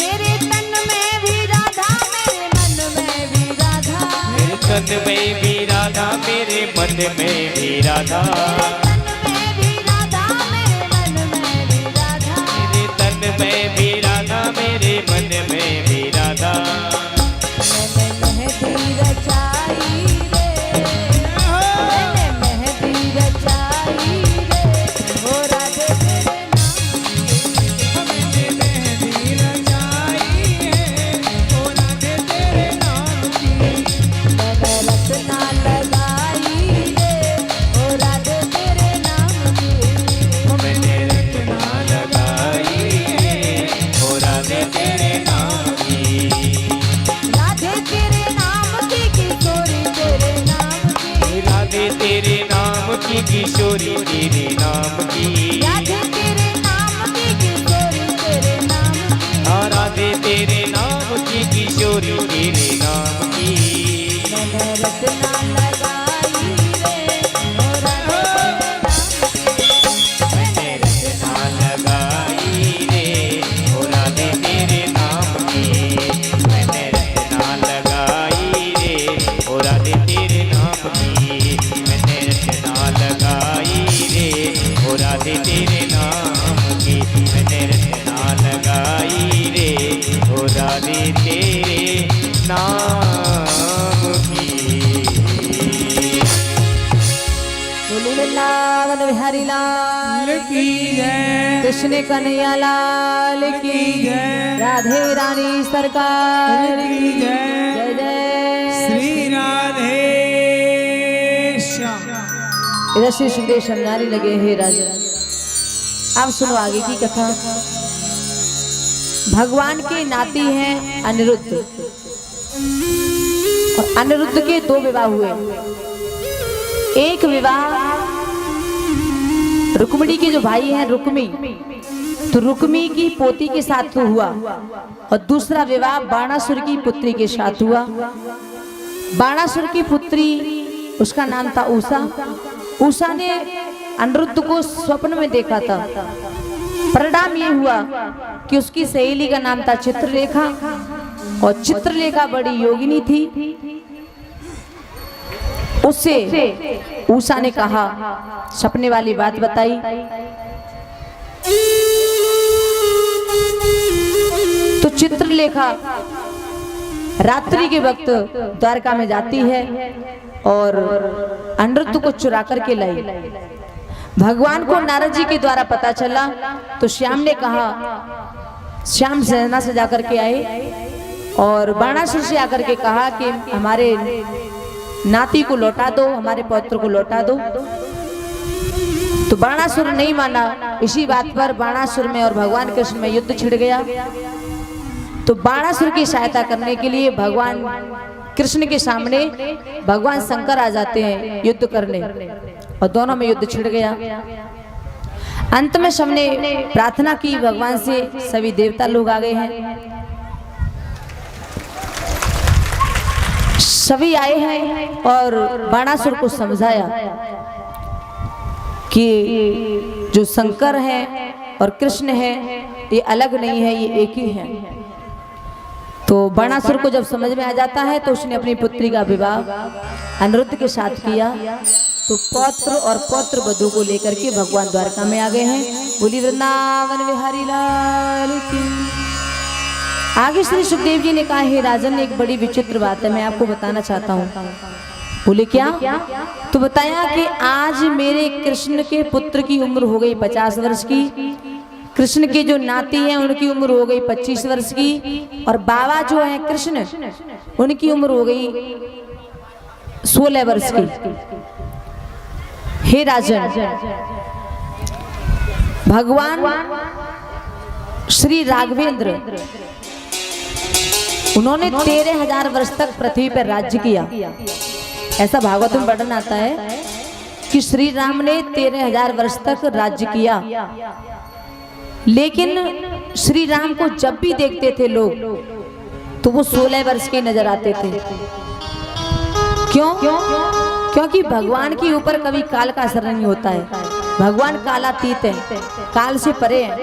मेरे तन में भी राधा मेरे मन में भी राधा। मेरे तन में भी राधा मेरे मन में भी राधा। मेरे तन में भी राधा मेरे मन में भी राधा। मैंने मेहंदी रचाई रे, मैंने मेहंदी रचाई रे, ओ राधे तेरे नाम की। मैंने मेहंदी रचाई है ओ राधे तेरे नाम की। मैंने रत्ना लगाई रे, ओ राधे तेरे रचना लगाई रे ओ मैंने रचना लगाई रे ओ राधे तेरे नाम की। मैंने रचना लगाई रे ओ राधे तेरे नाम की। मैंने रचना लगाई रे ओ राधे तेरे नाम की। मैंने रचना लगाई रे ओ राधे तेरे नाम की। बोले वृंदावन बिहारी लाल की जय, कृष्ण कन्हैया लाल की जय, राधे रानी सरकार की जय, जय जय श्री राधे श्याम। इधर श्री सुखदेव समझाने लगे हे राजा। अब सुनो आगे की कथा। भगवान के नाती हैं अनिरुद्ध और अनिरुद्ध के दो विवाह हुए। एक विवाह रुक्मिणी के जो भाई हैं रुक्मी, तो रुक्मी की पोती के साथ हुआ और दूसरा विवाह बाणासुर की पुत्री के साथ हुआ। बाणासुर की पुत्री उसका नाम था उषा। उषा ने अनिरुद्ध को स्वप्न में देखा था। परिणाम ये हुआ कि उसकी सहेली का नाम था चित्रलेखा और चित्रलेखा बड़ी योगिनी थी। उससे उषा ने कहा, सपने वाली बात बताई। तो चित्रलेखा रात्रि के वक्त द्वारका में जाती है और अनिरुद्ध को चुरा करके लाई। भगवान को नारद जी के द्वारा पता चला तो श्याम ने कहा, श्याम सेना से जाकर के आए और बाणासुर से आकर के कहा कि हमारे नाती को लौटा दो, हमारे पौत्र को लौटा दो। तो बाणासुर नहीं माना। इसी बात पर बाणासुर में और भगवान कृष्ण में युद्ध छिड़ गया। तो बाणासुर की सहायता करने के लिए भगवान कृष्ण के सामने भगवान शंकर आ जाते हैं युद्ध करने और दोनों में युद्ध छिड़ गया। अंत में सबने प्रार्थना की भगवान से, सभी देवता लोग आ गए हैं, सभी आए हैं और बाणासुर को समझाया कि जो शंकर है और कृष्ण है ये अलग नहीं है, ये एक ही है। तो बाणासुर को जब समझ में आ जाता है तो उसने अपनी पुत्री का विवाह अनिरुद्ध के साथ किया। तो पौत्र और पौत्र वधू को लेकर के भगवान द्वारका में आ गए हैं। बोली वृंदावन बिहारी लाल की। आगे श्री सुखदेव जी ने कहा, हे राजन एक बड़ी विचित्र बात है, मैं आपको बताना चाहता हूँ। बोले क्या? तो बताया कि आज मेरे कृष्ण के पुत्र की उम्र हो गई 50 वर्ष की, कृष्ण के जो नाती हैं उनकी उम्र हो गई 25 वर्ष की, और बाबा जो है कृष्ण उनकी उम्र हो गई 16 वर्ष की। हे राजन, भगवान श्री राघवेंद्र उन्होंने 13,000 वर्ष तक पृथ्वी पर राज्य किया। ऐसा भागवत में वर्णन आता है कि श्री राम ने 13,000 वर्ष तक राज्य किया। लेकिन श्री राम को जब भी देखते थे लोग तो वो 16 वर्ष के नजर आते थे। क्यों? क्योंकि भगवान के ऊपर कभी काल का असर नहीं होता है। भगवान कालातीत है, काल से परे है।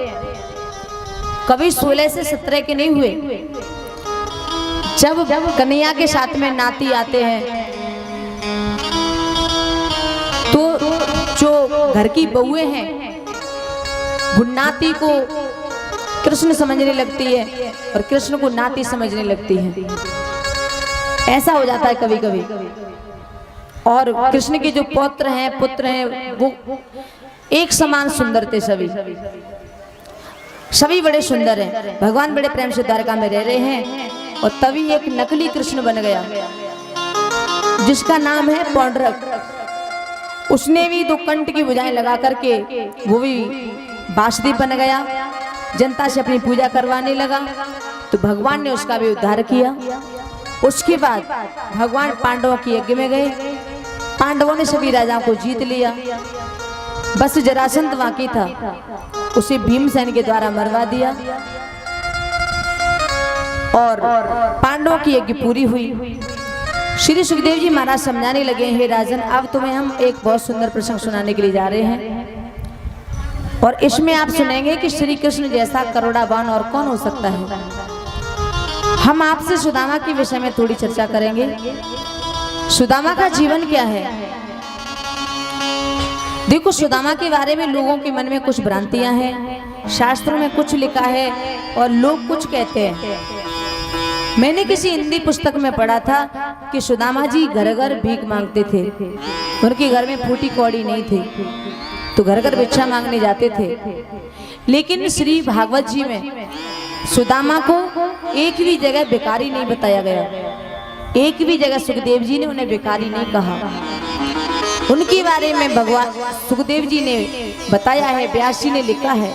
कभी 16 से 17 के नहीं हुए। जब कन्हैया के साथ में नाती आते हैं तो जो घर की बहुएं हैं वो नाती को कृष्ण समझने लगती है और कृष्ण को नाती समझने लगती है। ऐसा हो जाता है कभी कभी। और कृष्ण के जो पौत्र हैं पुत्र हैं वो एक समान सुंदर थे। सभी बड़े सुंदर हैं। भगवान बड़े प्रेम से द्वारका में रह रहे हैं और तभी एक नकली कृष्ण बन गया जिसका नाम है पौंडरक। उसने भी 2 कंठ की भुजाएं लगा करके वो भी बांसुरी बन गया, जनता से अपनी पूजा करवाने लगा। तो भगवान ने उसका भी उद्धार किया। उसके बाद भगवान पांडवों के यज्ञ में गए। पांडवों ने सभी राजाओं को जीत लिया। बस जरासंध बाकी था, उसे भीमसेन के द्वारा मरवा दिया और पांडवों की यज्ञ पूरी हुई। श्री सुखदेव जी महाराज समझाने लगे, हे राजन, अब तुम्हें हम एक बहुत सुंदर प्रसंग सुनाने के लिए जा रहे हैं और इसमें आप सुनेंगे कि श्री कृष्ण जैसा करुणावान और कौन हो सकता है। हम आपसे सुदामा के विषय में थोड़ी चर्चा करेंगे। सुदामा का जीवन क्या है। देखो, सुदामा के बारे में लोगों के मन में कुछ भ्रांतियां हैं, शास्त्रों में कुछ लिखा है और लोग कुछ कहते हैं। मैंने किसी हिंदी पुस्तक में पढ़ा था कि सुदामा जी घर घर भीख मांगते थे। उनके घर में फूटी कौड़ी नहीं थी तो घर घर भिक्षा मांगने जाते थे। लेकिन श्री भागवत जी में सुदामा को एक भी जगह भिखारी नहीं बताया गया। एक भी जगह सुखदेव जी ने उन्हें भिखारी नहीं कहा। उनके बारे में भगवान सुखदेव जी ने बताया है, व्यास जी ने लिखा है,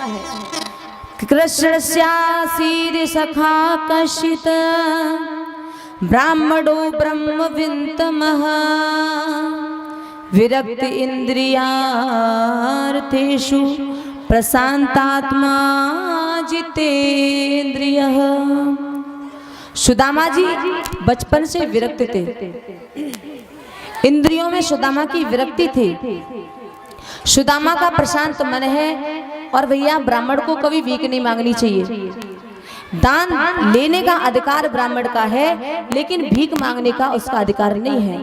कृष्णस्यासीर सखा कशित ब्राह्मणो ब्रह्मविन्तमः विरक्त इंद्रियार्थेषु प्रशांतात्मा जितेन्द्रियः। सुदामा जी बचपन से विरक्त थे। इंद्रियों में सुदामा की विरक्ति थी। सुदामा का प्रशांत मन है। और भैया, ब्राह्मण को कभी भीख नहीं मांगनी चाहिए। दान लेने का अधिकार ब्राह्मण का है, लेकिन भीख मांगने का उसका अधिकार नहीं है।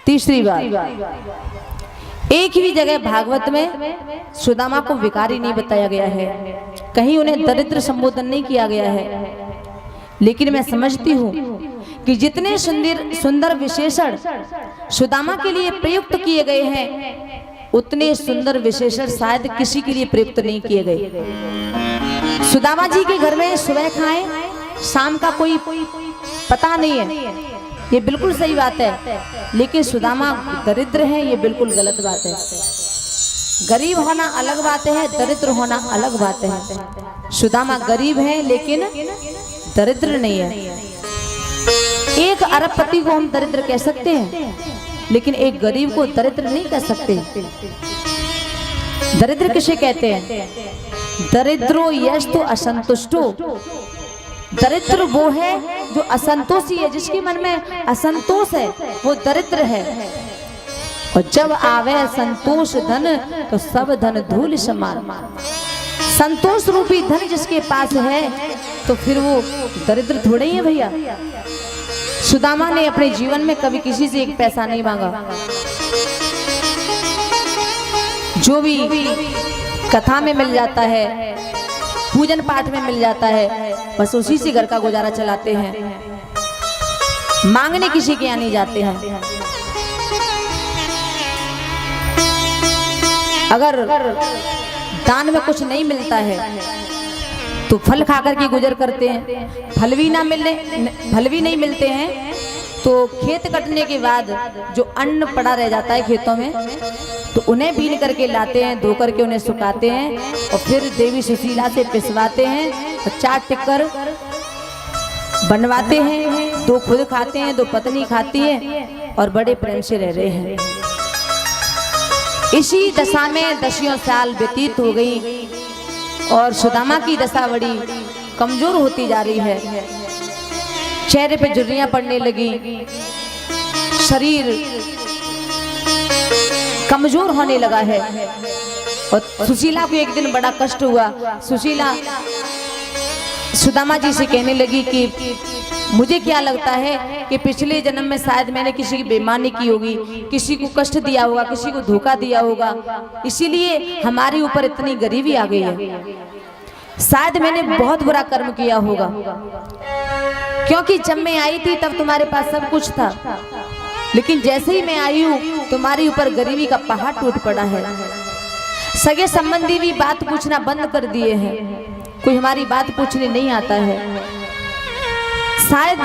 तीसरी बात, एक भी जगह भागवत में सुदामा को भिखारी नहीं बताया गया है, कहीं उन्हें दरिद्र संबोधन नहीं किया गया है। लेकिन मैं समझती हूँ कि जितने सुंदर विशेषण सुदामा के लिए प्रयुक्त किए गए हैं, उतने सुंदर विशेषण शायद किसी के लिए प्रयुक्त नहीं किए गए। सुदामा जी के घर में सुबह खाएं, शाम का कोई पता नहीं है, ये बिल्कुल सही बात है। लेकिन सुदामा दरिद्र है, ये बिल्कुल गलत बात है। गरीब होना अलग बात है, दरिद्र होना अलग बात है। सुदामा गरीब है लेकिन दरिद्र नहीं है। एक अरबपति को हम दरिद्र कह सकते हैं, लेकिन एक गरीब को दरिद्र नहीं कह सकते। दरिद्र किसे कहते हैं? दरिद्रो यस्तु असंतुष्टो। दरिद्र वो है जो असंतोषी है, जिसके मन में असंतोष है, वो दरिद्र है। और जब आवे संतोष धन तो सब धन धूल समान। संतोष रूपी धन जिसके पास है तो फिर वो दरिद्र थोड़े ही है भैया। सुदामा ने अपने जीवन में कभी किसी से एक पैसा नहीं मांगा। जो भी कथा में मिल जाता है, पूजन पाठ में मिल जाता है, बस उसी से घर का गुजारा चलाते हैं। मांगने किसी के यहाँ नहीं जाते हैं। अगर दान में कुछ नहीं मिलता है तो फल खाकर के गुजर करते हैं। फल भी नहीं मिलते हैं तो खेत कटने के बाद जो अन्न पड़ा रह जाता है खेतों में, तो उन्हें बीन करके लाते हैं, धो करके उन्हें सुखाते हैं और फिर देवी सुशीला से पिसवाते हैं और 4 टिक्कर बनवाते हैं। 2 खुद खाते हैं, 2 पत्नी खाती है और बड़े प्रेम से रह रहे हैं। इसी दशा में 10 साल व्यतीत हो गई और सुदामा की दशा बड़ी कमजोर होती जा रही है। चेहरे पे झुर्रियां पड़ने लगी, शरीर कमजोर होने लगा है। और सुशीला को एक दिन बड़ा कष्ट हुआ। सुशीला सुदामा जी से कहने लगी कि मुझे क्या लगता है कि पिछले जन्म में शायद मैंने किसी की बेईमानी की होगी, किसी को कष्ट दिया होगा, किसी को धोखा दिया होगा, इसीलिए हमारे ऊपर इतनी गरीबी आ गई है। शायद मैंने बहुत बुरा कर्म किया होगा, क्योंकि जब मैं आई थी तब तुम्हारे पास सब कुछ था, लेकिन जैसे ही मैं आई हूँ तुम्हारे ऊपर गरीबी का पहाड़ टूट पड़ा है। सगे संबंधी भी बात पूछना बंद कर दिए हैं, कोई हमारी बात पूछने नहीं आता है। शायद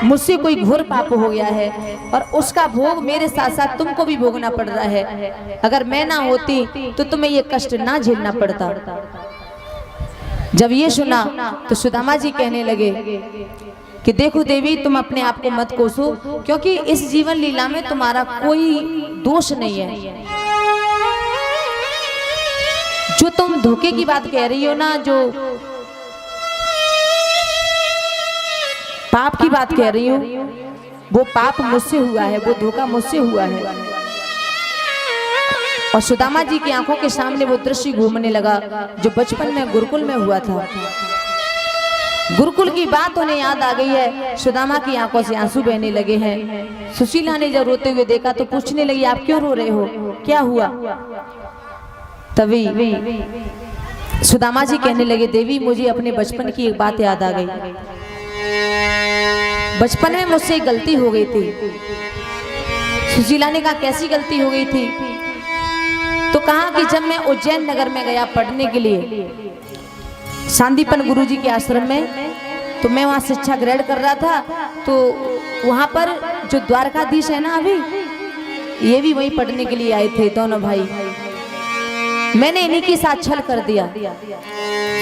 मुझसे कोई घोर पाप हो गया है और उसका भोग मेरे साथ साथ तुमको भी भोगना पड़ रहा है। अगर मैं ना होती तो तुम्हें ये कष्ट ना झेलना पड़ता। जब ये सुना तो सुदामा जी कहने लगे कि देखो देवी, तुम अपने आप को मत कोसो, क्योंकि इस जीवन लीला में तुम्हारा कोई दोष नहीं है। जो तुम धोखे की बात कह रही हो ना, जो पाप की बात कह रही हो, वो पाप मुझसे हुआ है, वो धोखा मुझसे हुआ है। और सुदामा जी की आंखों के सामने वो दृश्य घूमने लगा जो बचपन में गुरुकुल में हुआ था। गुरुकुल की बात उन्हें याद आ गई है। सुदामा की आंखों से आंसू बहने लगे हैं। सुशीला ने जब रोते हुए देखा तो पूछने लगी, आप क्यों रो रहे हो, क्या हुआ? तभी सुदामा जी कहने लगे, देवी मुझे अपने बचपन की एक बात याद आ गई। बचपन में मुझसे एक गलती हो गई थी। सुशीला ने कहा, कैसी गलती हो गई थी? तो कहा कि जब मैं उज्जैन नगर में गया पढ़ने के लिए सांदीपन गुरुजी के आश्रम में, तो मैं वहाँ शिक्षा ग्रहण कर रहा था। तो वहाँ पर जो द्वारकाधीश है ना, अभी ये भी वहीं पढ़ने के लिए आए थे दोनों भाई। मैंने इन्हीं के साथ छल कर दिया।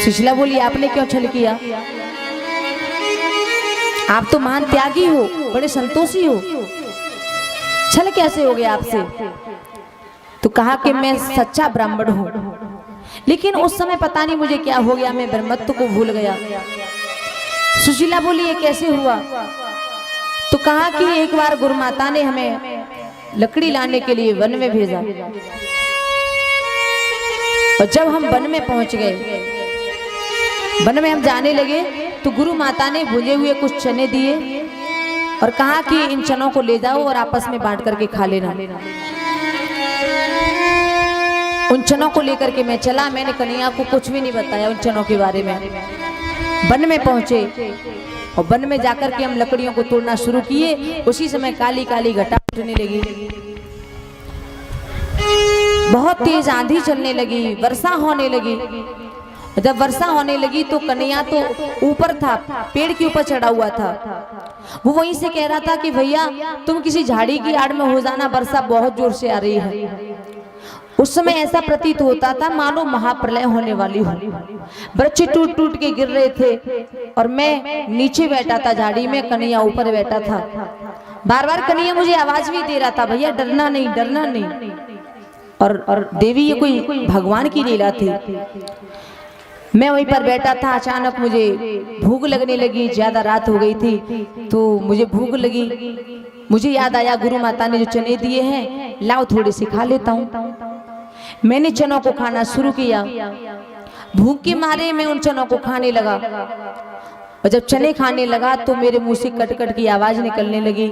सुशीला बोली, आपने क्यों छल किया? आप तो महान त्यागी हो, बड़े संतोषी हो, छल कैसे हो गया आपसे? तो कहा कि मैं सच्चा ब्राह्मण हूँ, लेकिन उस समय पता नहीं मुझे क्या हो गया, मैं ब्रह्मत्व को भूल गया। सुशीला बोली, ये कैसे हुआ? तो कहा कि एक बार गुरु माता ने हमें लकड़ी लाने के लिए वन में भेजा, और जब हम वन में पहुंच गए, वन में हम जाने लगे, तो गुरु माता ने भुजे हुए कुछ चने दिए और कहा कि इन चनों को ले जाओ और आपस में बांट करके खा लेना। उन चनों को लेकर के मैं चला। मैंने कन्हैया को कुछ भी नहीं बताया उन चनों के बारे में। वन में पहुंचे और वन में जाकर के हम लकड़ियों को तोड़ना शुरू किए। उसी समय काली काली घटा उठने लगी, बहुत तेज आंधी चलने लगी, वर्षा होने लगी। जब वर्षा होने लगी तो कन्हैया तो ऊपर था, पेड़ के ऊपर चढ़ा हुआ था। वो वहीं से कह रहा था कि भैया तुम किसी झाड़ी की आड़ में हो जाना, वर्षा बहुत जोर से आ रही है। उस समय ऐसा प्रतीत होता था मानो महाप्रलय होने वाली हो। वृक्ष टूट टूट के गिर रहे थे और मैं नीचे बैठा था झाड़ी में, कन्हैया ऊपर बैठा था। बार बार कन्हैया मुझे आवाज भी दे रहा था, भैया डरना नहीं, डरना नहीं। और देवी ये कोई भगवान की लीला थी। मैं वहीं पर बैठा था, अचानक मुझे भूख लगने लगी। ज्यादा रात हो गई थी तो मुझे भूख लगी। मुझे याद आया गुरु माता ने जो चने दिए हैं, लाओ थोड़े से खा लेता हूँ। मैंने चनों को खाना शुरू किया। भूख के मारे मैं उन चनों को खाने लगा, और जब चने खाने लगा तो मेरे मुंह से कट कट की आवाज निकलने लगी।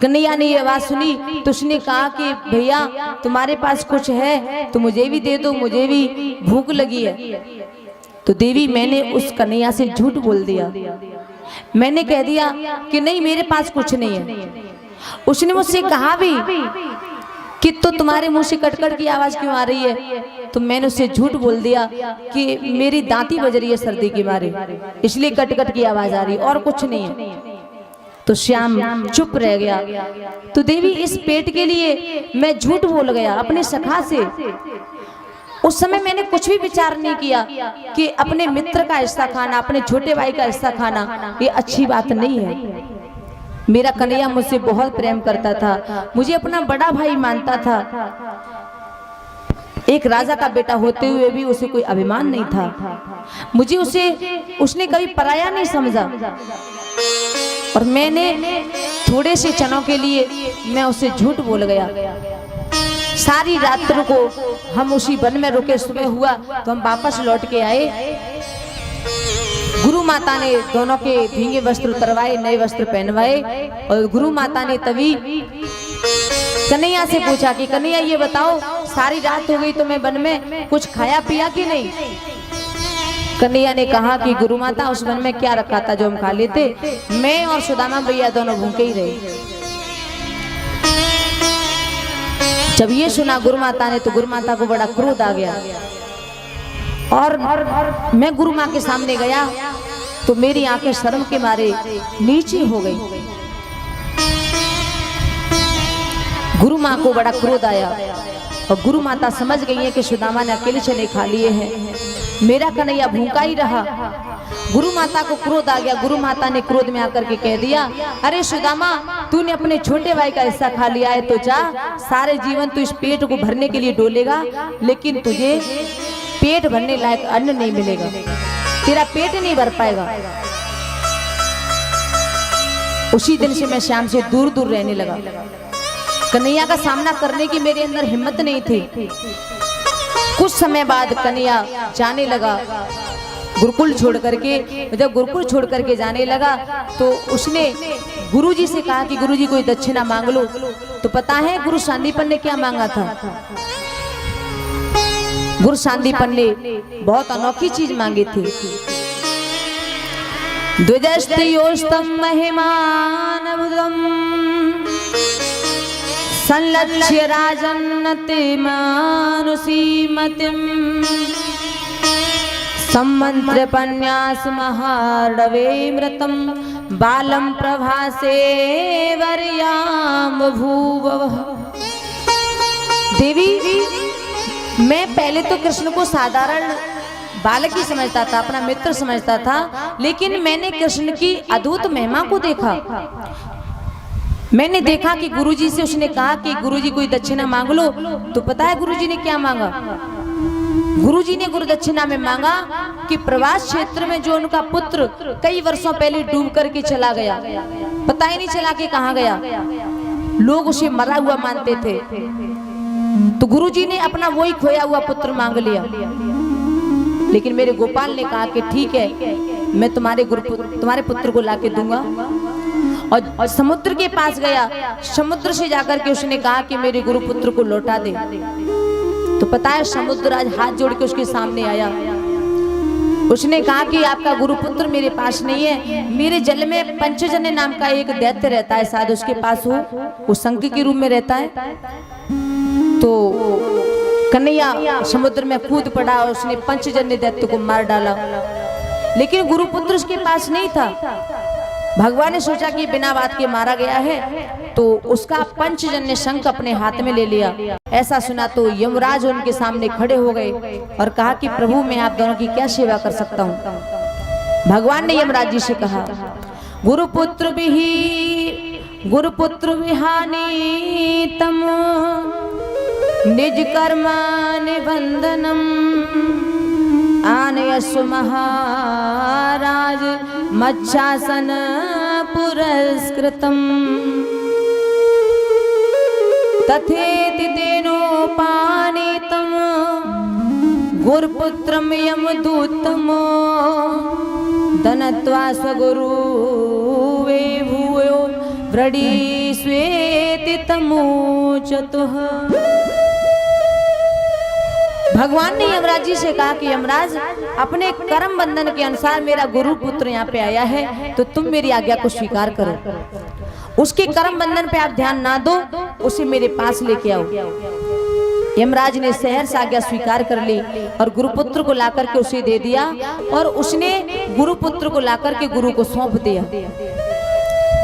कन्हैया ने ये आवाज सुनी तो उसने कहा कि भैया तुम्हारे पास कुछ है तो मुझे भी दे दो, मुझे भी भूख लगी है। तो देवी मैंने उस कन्हैया से झूठ बोल दिया। मैंने कह दिया कि नहीं मेरे पास कुछ नहीं है। उसने मुझसे कहा भी कि तो तुम्हारे मुंह से कटकट की आवाज क्यों आ रही है? तो मैंने उससे झूठ बोल दिया कि मेरी दांती बज रही है सर्दी के मारे, इसलिए कटकट की आवाज आ रही है, और कुछ नहीं है। तो श्याम चुप रह गया। तो देवी इस पेट के लिए मैं झूठ बोल गया अपने सखा से। उस समय मैंने कुछ भी विचार नहीं किया कि अपने मित्र का हिस्सा खाना, अपने छोटे भाई का हिस्सा खाना ये अच्छी बात नहीं है। मेरा कन्हैया मुझसे बहुत प्रेम करता था, मुझे अपना बड़ा भाई मानता था। एक राजा का बेटा होते हुए भी उसे कोई अभिमान नहीं था। मुझे उसने कभी पराया नहीं समझा। और मैंने थोड़े से चनों के लिए मैं उसे झूठ बोल गया। सारी रात्र को हम उसी वन में रुके। सुबह हुआ तो हम वापस लौट के आए। गुरु माता ने दोनों के भीगे वस्त्र उतरवाए, नए वस्त्र पहनवाए। और गुरु माता ने तभी कन्हैया से पूछा कि कन्हैया ये बताओ सारी रात हो गई तो मैं वन में कुछ खाया पिया कि नहीं? कन्हैया ने कहा कि गुरु माता उस वन में क्या रखा था जो हम खा लेते? मैं और सुदामा भैया दोनों भूखे ही रहे। जब ये सुना गुरु माता ने तो गुरु माता को बड़ा क्रोध आ गया। और मैं गुरु माँ के सामने गया तो मेरी आंखें शर्म के मारे नीचे हो गई। गुरु माँ को बड़ा क्रोध आया और गुरु माता समझ गई है कि सुदामा ने अकेले चने खा लिए हैं, मेरा कन्हैया भूखा ही रहा। गुरु माता को क्रोध आ गया। गुरु माता ने क्रोध में आकर के कह दिया, अरे सुदामा तूने अपने छोटे भाई का हिस्सा खा लिया है तो जा, सारे जीवन तू इस पेट को भरने के लिए डोलेगा, लेकिन तुझे पेट भरने लायक अन्न नहीं मिलेगा, तेरा पेट नहीं भर पाएगा। उसी दिन से मैं श्याम से दूर दूर रहने लगा। कन्हैया का सामना करने की मेरे अंदर हिम्मत नहीं थी। कुछ समय बाद कन्हैया जाने लगा गुरुकुल छोड़ करके। जब गुरुकुल छोड़ करके जाने लगा तो उसने गुरुजी से कहा कि गुरुजी कोई दक्षिणा मांग लो। तो पता है गुरु सांदीपन ने क्या मांगा था? गुरु सांदीपन ने बहुत अनोखी चीज मांगी थी। द्विजस्त्रियोस्तम महिमानबुदम संलक्ष्य राजन्नते मानुषीमतिम सम्मंत्र पन्यास महार्णवे मृतम बालम प्रभासे वर्याम भूवः। देवी, मैं पहले तो कृष्ण को साधारण बालक ही समझता था, अपना मित्र समझता था, लेकिन मैंने कृष्ण की अद्भुत महिमा को देखा। मैंने देखा कि गुरुजी से उसने कहा कि गुरुजी कोई दक्षिणा मांग लो। तो पता है गुरुजी ने क्या मांगा? गुरुजी ने गुरु दक्षिणा में मांगा कि प्रवास क्षेत्र में जो उनका पुत्र कई वर्षों पहले डूब करके चला गया, पता ही नहीं चला कि कहाँ गया, लोग उसे मरा हुआ मानते थे। तो गुरुजी ने अपना वही खोया हुआ पुत्र मांग लिया। लेकिन मेरे गोपाल ने कहा कि ठीक है, मैं तुम्हारे पुत्र को लाके दूंगा। और समुद्र के पास गया, समुद्र से जाकर के उसने कहा कि मेरे गुरु पुत्र को लौटा दे। तो पता है समुद्र आज हाथ जोड़ के उसके सामने आया। उसने कहा कि आपका गुरुपुत्र मेरे पास नहीं है, मेरे जल में पंचजन्य नाम का एक दैत्य रहता है, शायद उसके पास हो, वो शंख के रूप में रहता है। तो कन्हैया समुद्र में कूद पड़ा और उसने पंचजन्य दैत्य को मार डाला। लेकिन गुरुपुत्र उसके पास नहीं था। भगवान ने सोचा कि बिना बात के मारा गया है, तो उसका पंचजन्य शंख अपने हाथ में ले लिया। ऐसा सुना तो यमराज उनके सामने खड़े हो गए और कहा कि प्रभु, मैं आप दोनों की क्या सेवा कर सकता हूँ? भगवान ने यमराज जी से कहा, गुरुपुत्र विहानी तम निज कर्मा निबंधनम आनयस्व महाराज मच्छासन पुरस्कृतम तथेति तेनोपानीतम गुरुपुत्रम यमदूतमो दनत्वा स्वगुरु वे भूयो व्रडी स्वेति तमोचतुः। भगवान ने यमराज जी से कहा कि यमराज, अपने कर्म बंधन के अनुसार मेरा गुरु पुत्र यहाँ पे आया है, तो तुम मेरी आज्ञा को स्वीकार करो। उसके कर्म बंधन पे आप ध्यान ना दो, उसे मेरे पास लेके आओ। यमराज ने सहर्ष आज्ञा स्वीकार कर ली और गुरुपुत्र को लाकर के उसे दे दिया। और उसने गुरुपुत्र को लाकर के गुरु को सौंप दिया।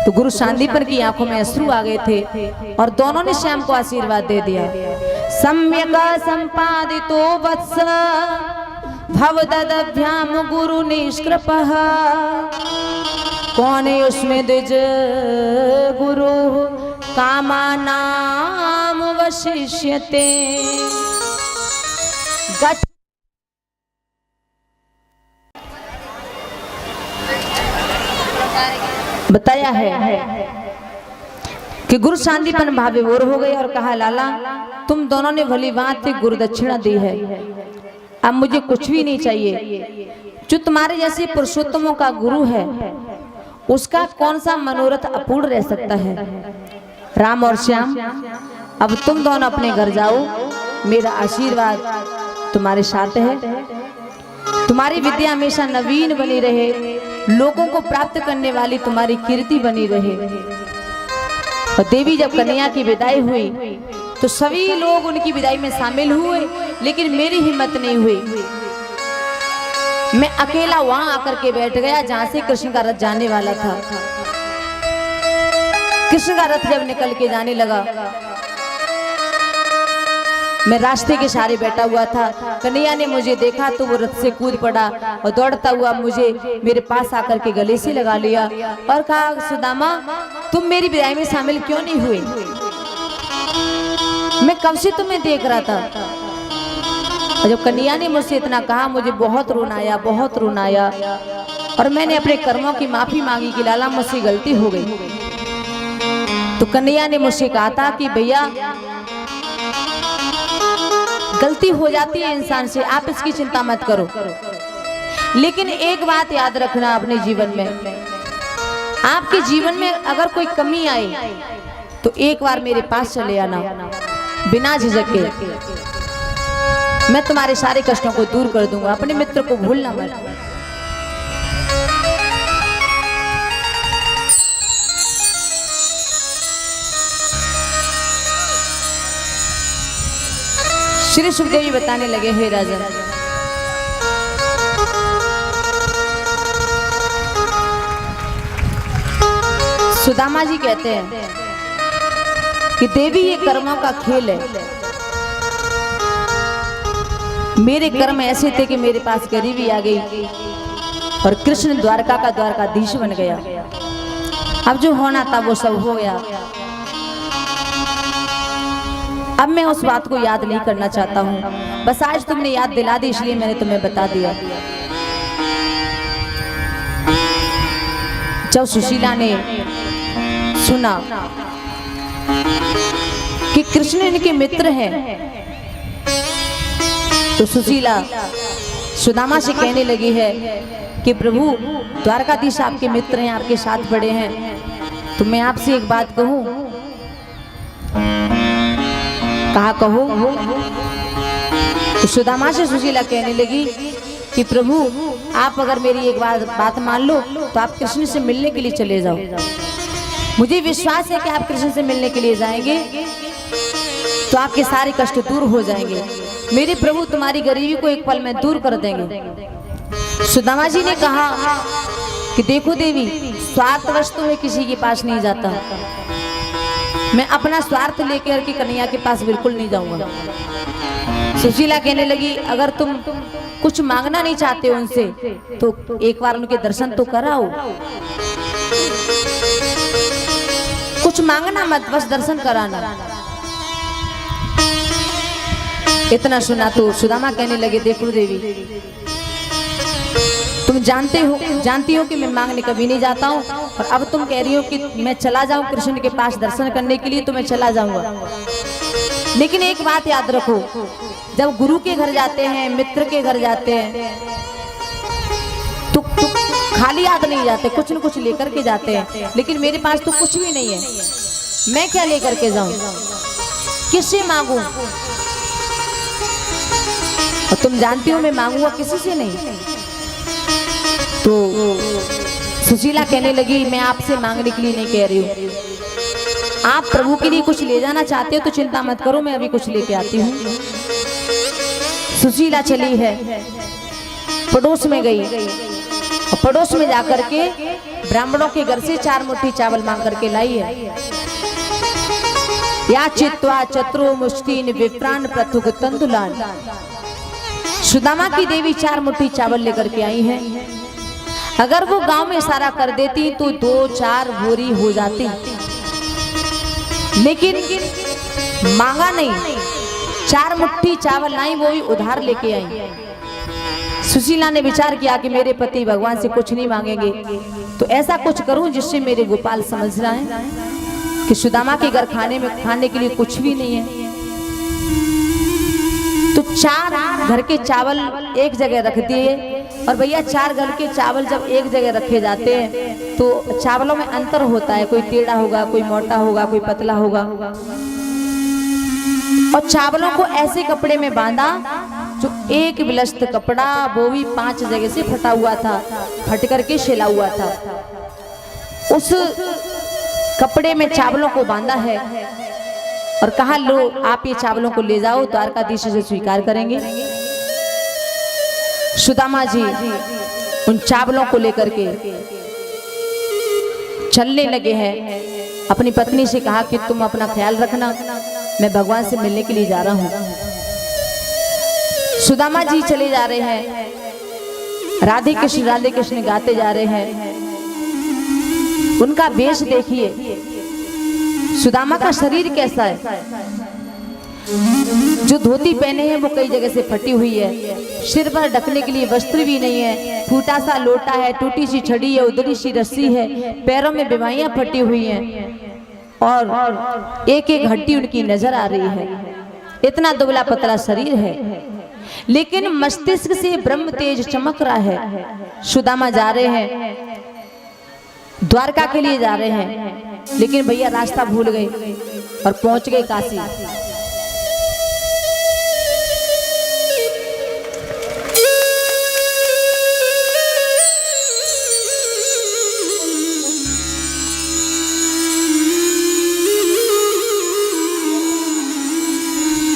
तो गुरु सांदीपन की आंखों में अश्रु आ गए थे और दोनों ने श्याम को आशीर्वाद दे दिया। सम्यक संपादितो वत्स भवदभ्याम गुरु निष्कृपः कौन उसमें द्विज गुरु कामानाम वशिष्यते। बताया है कि गुरु सांदीपन भावविभोर हो गए और कहा, लाला तुम दोनों ने भली बात गुरु दक्षिणा दी है, अब मुझे कुछ भी नहीं चाहिए। जो तुम्हारे जैसे पुरुषोत्तमों का गुरु है, उसका कौन सा मनोरथ अपूर्ण रह सकता है। राम और श्याम, अब तुम दोनों अपने घर जाओ, मेरा आशीर्वाद तुम्हारे साथ है। तुम्हारी विद्या हमेशा नवीन बनी रहे, लोगों को प्राप्त करने वाली तुम्हारी कीर्ति बनी रहे। और देवी जब कन्हैया की विदाई हुई तो सभी लोग उनकी विदाई में शामिल हुए, लेकिन मेरी हिम्मत नहीं हुई। मैं अकेला वहां आकर के बैठ गया जहां से कृष्ण का रथ जाने वाला था। कृष्ण का रथ जब निकल के जाने लगा, मैं रास्ते के सहारे बैठा हुआ था। कन्हैया ने मुझे देखा तो वो रथ से कूद पड़ा और दौड़ता हुआ मुझे मेरे पास आकर के गले से लगा लिया और कहा, सुदामा तुम मेरी विदाई में शामिल क्यों नहीं हुए? मैं कब से तुम्हें देख रहा था। और जब कन्हैया ने मुझसे इतना कहा, मुझे बहुत रोना आया, बहुत रोना आया। और मैंने अपने कर्मों की माफी मांगी कि लाला मुझसे गलती हो गई। तो कन्हैया ने मुझसे कहा था कि भैया गलती हो जाती है इंसान से, आप इसकी चिंता मत करो, लेकिन एक बात याद रखना अपने जीवन में, आपके जीवन में अगर कोई कमी आए तो एक बार मेरे पास चले आना बिना झिझक के, मैं तुम्हारे सारे कष्टों को दूर कर दूंगा। अपने मित्र को भूलना मत। श्री सुखदेव जी बताने लगे, हे राजन, सुदामा जी कहते हैं कि देवी ये कर्मों का खेल है। मेरे कर्म ऐसे थे कि मेरे पास गरीबी आ गई और कृष्ण द्वारका का द्वारकाधीश बन गया। अब जो होना था वो सब हो गया। अब मैं उस बात को याद नहीं करना चाहता हूँ, बस आज तुमने याद दिला दी इसलिए मैंने तुम्हें बता दिया। जब सुशीला ने सुना कि कृष्ण इनके मित्र हैं, तो सुशीला सुदामा से कहने लगी है कि प्रभु द्वारकाधीश आपके मित्र हैं, आपके साथ बड़े हैं, तो मैं आपसे एक बात कहूं। कहा कहो। तो सुदामा से सुशीला कहने लगी कि प्रभु आप अगर मेरी एक बात मान लो तो आप कृष्ण से मिलने के लिए चले जाओ। मुझे विश्वास है कि आप कृष्ण से मिलने के लिए जाएंगे तो आपके सारे कष्ट दूर हो जाएंगे। मेरे प्रभु तुम्हारी गरीबी को एक पल में दूर कर देंगे। सुदामा जी ने कहा कि देखो देवी, स्वार्थवश तो मैं किसी के पास नहीं जाता, मैं अपना स्वार्थ लेकर के कन्हैया के पास बिल्कुल नहीं जाऊंगा। सुशीला कहने लगी अगर तुम कुछ मांगना नहीं चाहते हो उनसे तो एक बार उनके दर्शन तो कराओ, कुछ मांगना मत, बस दर्शन कराना। इतना सुना तो सुदामा कहने लगे देखो देवी, तुम जानती हो कि मैं मांगने कभी नहीं जाता हूँ, और अब तुम कह रही हो कि मैं चला जाऊं कृष्ण के पास दर्शन करने के लिए, तो मैं चला जाऊंगा। लेकिन एक बात याद रखो, जब गुरु के घर जाते हैं, मित्र के घर जाते हैं, तो खाली हाथ नहीं जाते, कुछ न कुछ लेकर के जाते हैं। लेकिन मेरे पास तो कुछ भी नहीं है, मैं क्या लेकर के जाऊं, किससे मांगू? और तुम जानती हो मैं मांगूंगा किसी से नहीं। तो सुशीला कहने लगी मैं आपसे मांगने के लिए नहीं कह रही हूँ, आप प्रभु के लिए कुछ ले जाना चाहते हो तो चिंता मत करो, मैं अभी कुछ लेके आती हूँ। सुशीला चली है, पड़ोस में गई और पड़ोस में जाकर के ब्राह्मणों के घर से 4 मुट्ठी चावल मांग करके लाई है। या चित्वा चतुरो मुष्टिन विप्रान प्रथुक तंतुलान। सुदामा की देवी 4 मुट्ठी चावल लेकर के आई है। अगर वो गांव में सारा कर देती तो 2-4 बोरी हो जाती, लेकिन मांगा नहीं, 4 मुट्ठी चावल लाई, वो भी उधार लेके आई। सुशीला ने विचार किया कि मेरे पति भगवान से कुछ नहीं मांगेंगे, तो ऐसा कुछ करूं जिससे मेरे गोपाल समझ रहा है कि सुदामा के घर खाने के लिए कुछ भी नहीं है। तो 4 घर के चावल एक जगह रख दिए। और भैया 4 घर के चावल जब एक जगह रखे जाते हैं तो चावलों में अंतर होता है, कोई टेढ़ा होगा, कोई मोटा होगा, कोई पतला होगा। और चावलों को ऐसे कपड़े में बांधा जो एक विलस्त कपड़ा, वो भी 5 जगह से फटा हुआ था, फट करके सिला हुआ था। उस कपड़े में चावलों को बांधा है और कहा लो आप ये चावलों को ले जाओ, द्वारकाधीश से स्वीकार करेंगे। सुदामा जी उन चावलों को लेकर के चलने लगे हैं। अपनी पत्नी से कहा कि तुम अपना ख्याल रखना, मैं भगवान से मिलने के लिए जा रहा हूं। सुदामा जी चले जा रहे हैं, राधे कृष्ण गाते जा रहे हैं। उनका वेश देखिए, सुदामा का शरीर कैसा है। जो धोती पहने हैं वो कई जगह से फटी हुई है, सिर पर ढकने के लिए वस्त्र भी नहीं है, फूटा सा लोटा है, टूटी सी छड़ी है, उधरी सी रस्सी है, पैरों में बीमारियां फटी हुई हैं और एक एक हड्डी उनकी नजर आ रही है। इतना दुबला पतला शरीर है, लेकिन मस्तिष्क से ब्रह्म तेज चमक रहा है। सुदामा जा रहे हैं, द्वारका के लिए जा रहे हैं, लेकिन भैया रास्ता भूल गए और पहुंच गए काशी।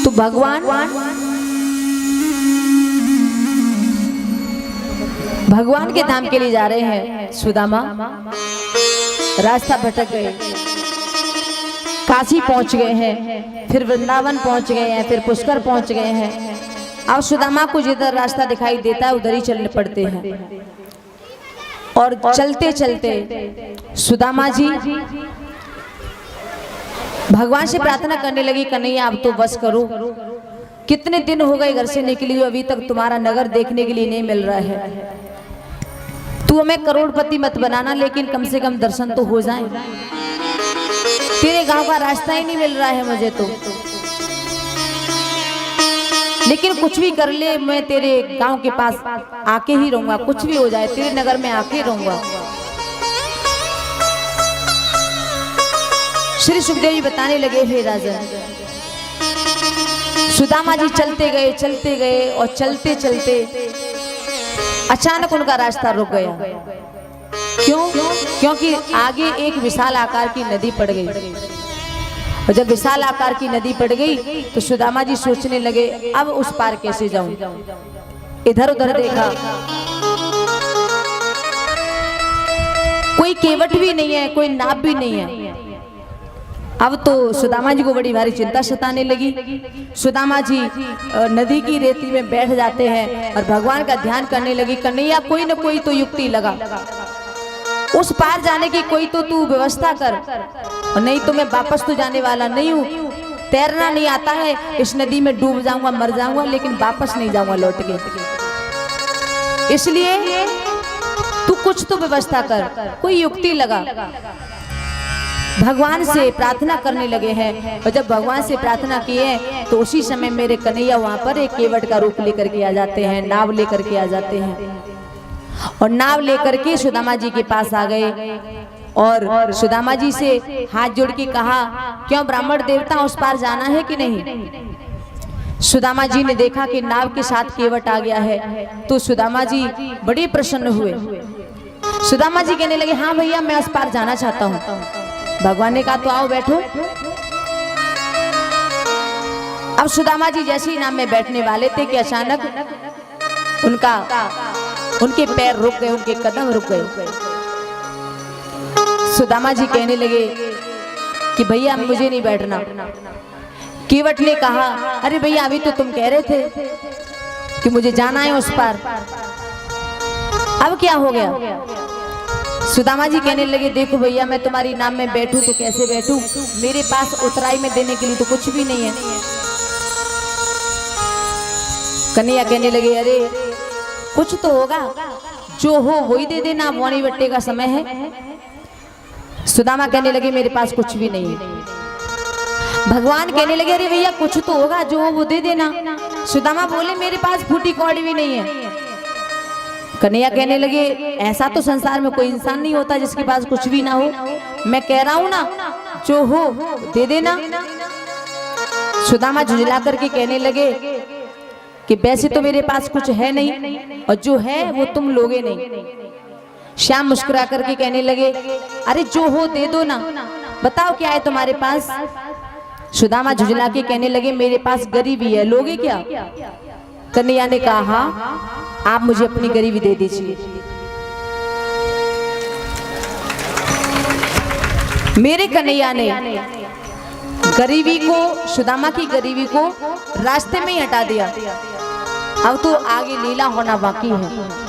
तो भगवान के धाम के लिए जा रहे हैं सुदामा, रास्ता भटक गए, काशी पहुंच गए हैं, फिर वृंदावन पहुंच गए हैं, फिर पुष्कर पहुंच गए हैं। अब सुदामा को जिधर रास्ता दिखाई देता है उधर ही चलने पड़ते हैं। और चलते चलते सुदामा जी भगवान से प्रार्थना करने लगी, कन्हैया अब तो बस करो, कितने दिन हो गए घर से निकली हुई, अभी तक तुम्हारा नगर देखने के लिए नहीं मिल रहा है। तू हमें करोड़पति मत बनाना, लेकिन कम से कम दर्शन तो हो जाए। तेरे गांव का रास्ता ही नहीं मिल रहा है मुझे तो, लेकिन कुछ भी कर ले, मैं तेरे गांव के पास आके ही रहूंगा, कुछ भी हो जाए तेरे नगर में आके रहूंगा। श्री सुखदेव जी बताने लगे, हे राजन, सुदामा जी चलते गए और चलते चलते अचानक उनका रास्ता रुक गया। क्यों? क्योंकि आगे एक विशाल आकार की नदी पड़ गई, और जब विशाल आकार की नदी पड़ गई तो सुदामा जी सोचने लगे, अब उस पार कैसे जाऊं। इधर उधर देखा, कोई केवट भी नहीं है, कोई नाव भी नहीं है। अब तो सुदामा जी को बड़ी भारी चिंता सताने लगी। सुदामा जी नदी की रेती में बैठ जाते हैं और भगवान का ध्यान करने लगी, कन्हैया कोई न कोई तो युक्ति लगा, उस पार जाने की कोई तो तू व्यवस्था कर, और नहीं तो मैं वापस तो जाने वाला नहीं हूँ। तैरना नहीं आता है, इस नदी में डूब जाऊंगा, मर जाऊंगा, लेकिन वापस नहीं जाऊंगा लौट के। इसलिए तू कुछ तो व्यवस्था कर, कोई युक्ति लगा। भगवान से प्रार्थना करने लगे हैं, और जब भगवान से प्रार्थना किए तो उसी समय मेरे कन्हैया वहां पर एक केवट का रूप लेकर के आ जाते हैं, नाव लेकर के आ जाते हैं, और नाव लेकर के सुदामा जी के पास आ गए और सुदामा जी से हाथ जोड़ के कहा, क्यों ब्राह्मण देवता, उस पार जाना है कि नहीं। सुदामा जी ने देखा कि नाव के साथ केवट आ गया है, तो सुदामा जी बड़े प्रसन्न हुए। सुदामा जी कहने लगे, हाँ भैया मैं उस पार जाना चाहता हूँ। भगवान ने कहा, तो आओ बैठो। अब सुदामा जी जैसे ही नाव में बैठने वाले थे कि अचानक उनके पैर रुक गए, उनके कदम रुक गए। सुदामा जी कहने लगे कि भैया मुझे नहीं बैठना। केवट ने कहा, अरे भैया अभी तो तुम कह रहे थे कि मुझे जाना है उस पार, अब क्या हो गया। सुदामा जी कहने लगे, देखो भैया मैं तुम्हारी नाम में बैठूं तो कैसे बैठूं, मेरे पास उतराई में देने के लिए तो कुछ भी नहीं है। कन्हैया कहने लगे, अरे कुछ तो होगा, जो हो वही दे देना, वाणी बट्टे का समय है। सुदामा कहने लगे, मेरे पास कुछ भी नहीं है। भगवान कहने लगे, अरे भैया कुछ तो होगा, जो हो वो दे देना। सुदामा बोले, मेरे पास फूटी कौड़ी भी नहीं है। कन्हैया कहने लगे, ऐसा तो संसार में कोई इंसान नहीं होता जिसके पास कुछ भी ना हो, मैं कह रहा हूं ना, जो हो दे देना। सुदामा झुंझला करके कहने लगे कि वैसे तो मेरे पास कुछ है नहीं, और जो है वो तुम लोगे नहीं। श्याम मुस्कुरा करके कहने लगे, अरे जो हो दे दो ना, बताओ क्या है तुम्हारे पास। सुदामा झुंझला के कहने लगे, मेरे पास गरीबी है, लोगे क्या। कन्हैया ने कहा, हाँ आप मुझे अपनी गरीबी दे दीजिए। मेरे कन्हैया ने गरीबी को, सुदामा की गरीबी को रास्ते में ही हटा दिया। अब तो आगे लीला होना बाकी है।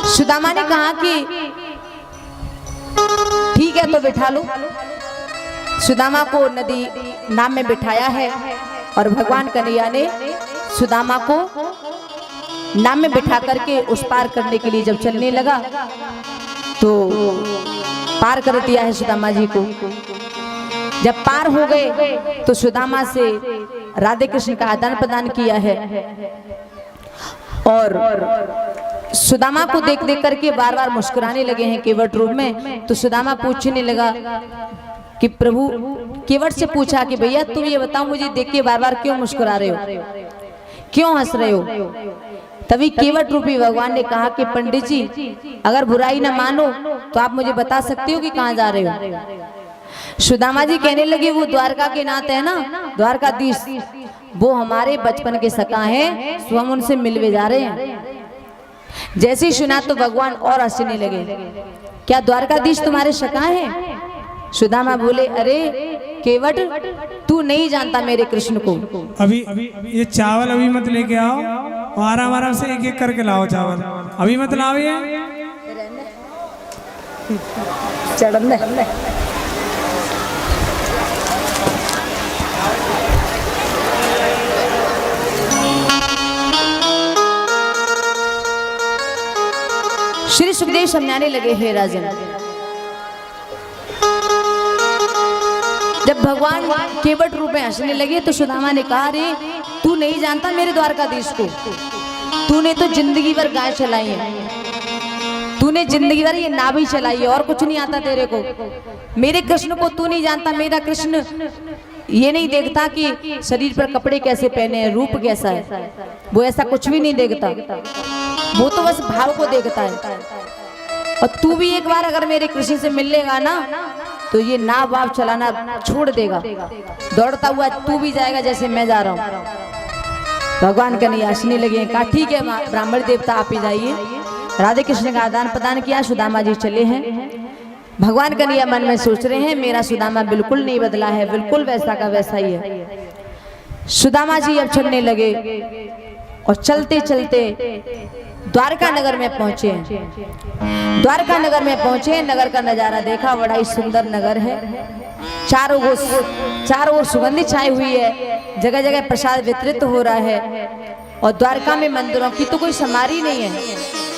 सुदामा ने कहा कि ठीक है तो बिठा लो। सुदामा को नदी नाव में बिठाया है और भगवान कन्हैया ने सुदामा को नाव में बिठा करके उस पार करने के लिए जब चलने लगा तो पार कर दिया है सुदामा जी को। जब पार हो गए तो सुदामा से राधे कृष्ण का आदान प्रदान किया है और सुदामा को देख देख करके बार बार मुस्कुराने लगे हैं केवट रूप में। तो सुदामा पूछने लगा कि प्रभु, केवट से पूछा कि भैया तुम ये बताओ मुझे देख के बार बार क्यों मुस्कुरा रहे हो, क्यों हंस रहे हो। तभी केवट रूपी भगवान ने कहा कि पंडित जी अगर बुराई न मानो तो आप मुझे बता सकते हो कि कहाँ जा रहे हो। सुदामा जी कहने लगे वो द्वारका के नाथ है ना, द्वारकाधीश, वो हमारे बचपन के सखा हैं, सो हम उनसे मिलवे जा रहे हैं। जैसे ही सुना तो भगवान और हंसने लगे, क्या द्वारकाधीश तुम्हारे सखा हैं? सुदामा बोले अरे केवट, तू नहीं जानता मेरे कृष्ण को। अभी ये चावल अभी मत लेके आओ, आराम आराम से एक एक करके लाओ चावल, अभी मत लाओ ये चढ़ने। श्री सुखदेव समझाने लगे, हे राजन, जब भगवान केवट रूप में हंसने लगे तो सुदामा ने कहा अरे तू नहीं जानता मेरे द्वारकाधीश को, तूने तो जिंदगी भर गाय चलाई है, तूने जिंदगी भर ये नाभि चलाई है और कुछ नहीं आता तेरे को। मेरे कृष्ण को तू नहीं जानता। मेरा कृष्ण ये नहीं देखता कि शरीर पर कपड़े कैसे पहने हैं, रूप कैसा है, वो ऐसा कुछ भी नहीं देखता, वो तो बस भाव को देखता है। और तू भी एक बार अगर मेरे कृष्ण से मिल लेगा ना तो ये नाव वाव चलाना छोड़ देगा, दौड़ता हुआ तू भी जाएगा जैसे मैं जा रहा हूँ। भगवान कन्हैया हंसने लगे, कहा ठीक है ब्राह्मण देवता आप ही जाइए। राधे कृष्ण का आदान प्रदान किया, सुदामा जी चले हैं। भगवान कन्हैया मन में सोच रहे हैं मेरा सुदामा बिल्कुल नहीं बदला है, बिल्कुल वैसा का वैसा ही है। सुदामा जी अब चलने लगे और चलते चलते द्वारका नगर में पहुंचे। द्वारका नगर में पहुंचे, नगर का नजारा देखा, बड़ा ही सुंदर नगर है। चारों ओर सुगंधी छाई हुई है, जगह जगह प्रसाद वितरित हो रहा है। और द्वारका में मंदिरों की तो कोई समारी नहीं है,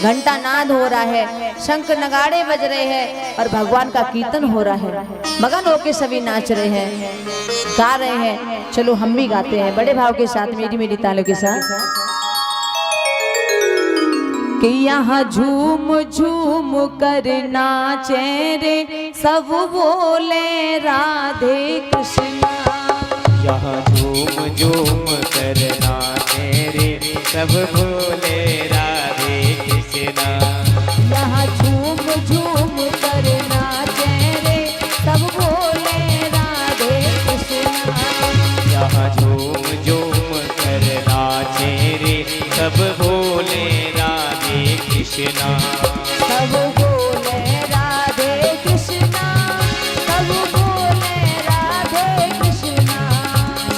घंटा नाद हो रहा है, शंख नगाड़े बज रहे हैं और भगवान का कीर्तन हो रहा है। मगन होके सभी नाच रहे हैं, गा रहे हैं। चलो हम भी गाते हैं बड़े भाव के साथ, मेरी मेरी तालों के साथ। कि यहाँ झूम झूम कर नाचे रे सब बोले राधे कृष्णा। यहाँ झूम झूम कर नाचे रे सब बोले राधे कृष्णा। यहाँ झूम झूम कर नाचे रे सब बोले राधे कृष्णा। यहाँ झूम झूम कर नाचे रे सब बोले राधे कृष्णा। सब बोले राधे कृष्णा, सब बोले राधे कृष्णा।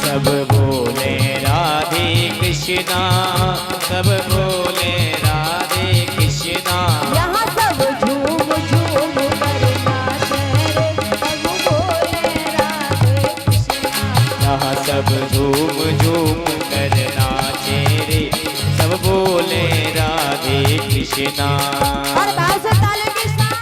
सब बोले राधे कृष्णा, सब बोले राधे कृष्णा। यहाँ सब झूम झूम कर नाचे रे सब बोले राधे कृष्णा। यहाँ सब झूम झूम कर नाचे रे सब बोले राधे कृष्णा। और भाव से ताले के साथ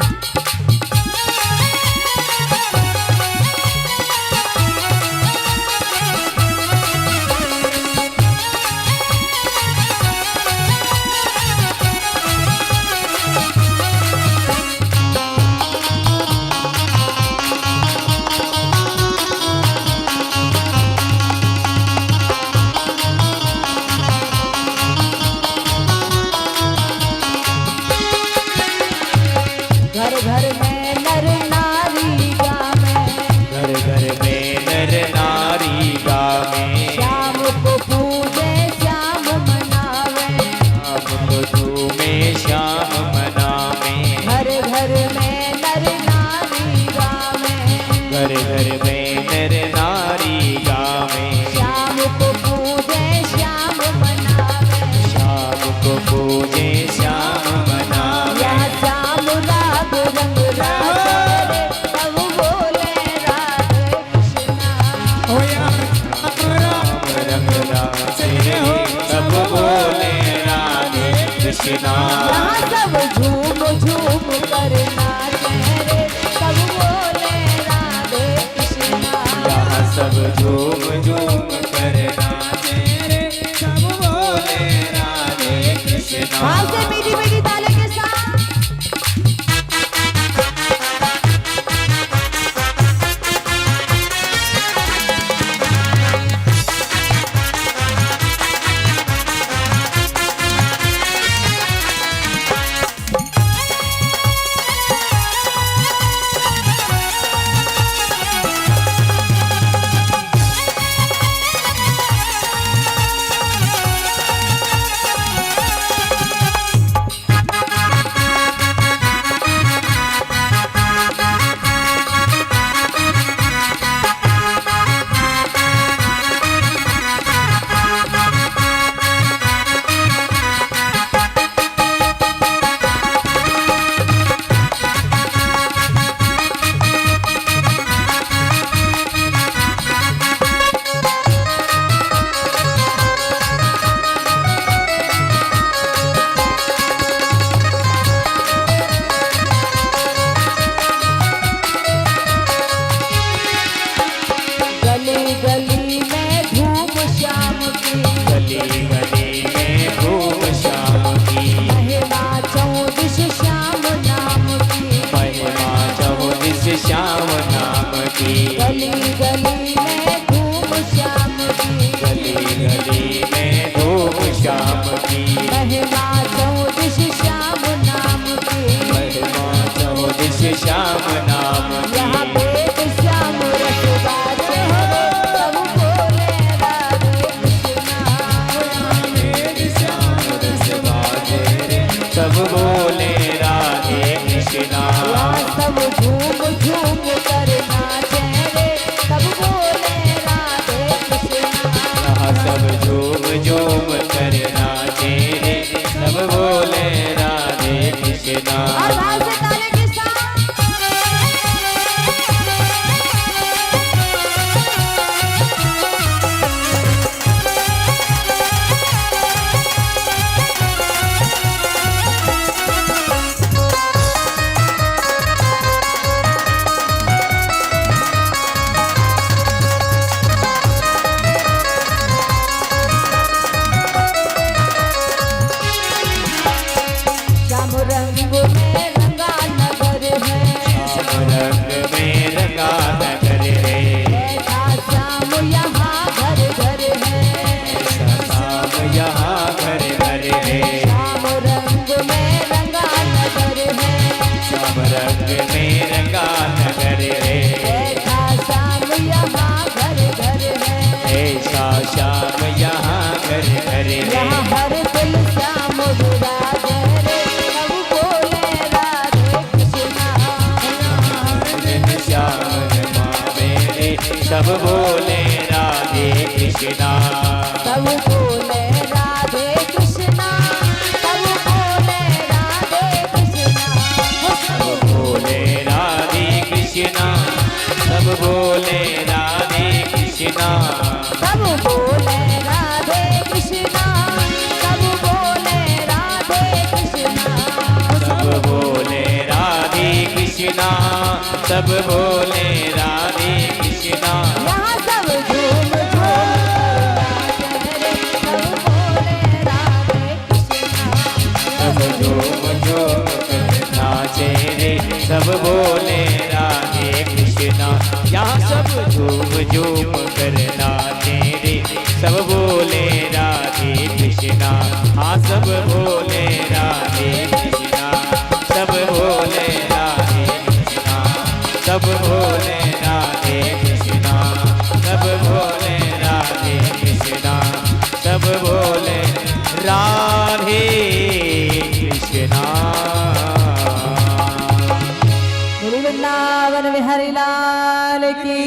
घर घर में नर नारी गावे, घर घर में नर नारी गावे। श्याम को पूजे श्याम मनावे, श्याम को झूमे श्याम मनावे। घर घर में नर नारी गावे, घर घर में नर नारी गावे। श्याम को पूजे श्याम मनावे। श्याम को पूजे श्याम मनावे। यहाँ श्याम राग रंग की गली गली में धूम श्याम की, गली गली में धूप शाम की महिमा चौदिश श्याम नाम की, महिमा चौदिश श्याम नाम यहाँ की वेद श्याम रस गाते हैं, सब बोले राधे कृष्णा। वेद श्याम रस गाते रे सब बोले राधे कृष्णा यहाँ सब झूम झूम कर नाचे रे, सब बोले राधे कृष्णा। यहाँ सब झूम झूम कर नाचे रे सब बोले राधे कृष्णा और भाव से ताले के साथ श्याम रंग में रंगा नगर है, श्याम रंग में रंगा नगर रे ऐसा श्याम यहाँ घर घर है। शाम यहाँ घर घर है श्याम रंग में रंगा नगर है, श्याम रंग में रंगा नगर है ऐसा श्याम यहाँ घर घर है। ऐसा श्याम यहाँ घर घर यहाँ है हर दिल श्याम विराजे रे, सब बोले राधे कृष्णा। श्याम रमावे रे सब बोले राधे कृष्णा सब बोले राधे कृष्णा, सब बोले राधे कृष्णा। सब बोले राधे कृष्णा सब बोले राधे कृष्णा सब बोले राधे कृष्णा, सब बोले राधे कृष्णा। सब बोले राधे कृष्णा सब बोले राधे कृष्णा यहाँ सब झूम झूम कर नाचे रे, सब बोले राधे कृष्णा। सब झूम झूम कर नाचे रे सब बोले राधे कृष्णा यहाँ सब झूम झूम कर नाचे रे सब बोले राधे कृष्णा हाँ सब बोले राधे कृष्णा सब बोले राधे कृष्णा सब बोले राधे कृष्णा सब बोले राधे कृष्णा सब बोले राधे कृष्णा गुरु वृंदावन बिहारी लाल की,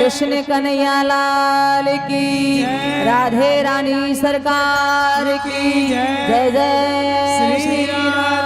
कृष्ण कन्हैया लाल की, राधे रानी सरकार की जय जय श्री राम।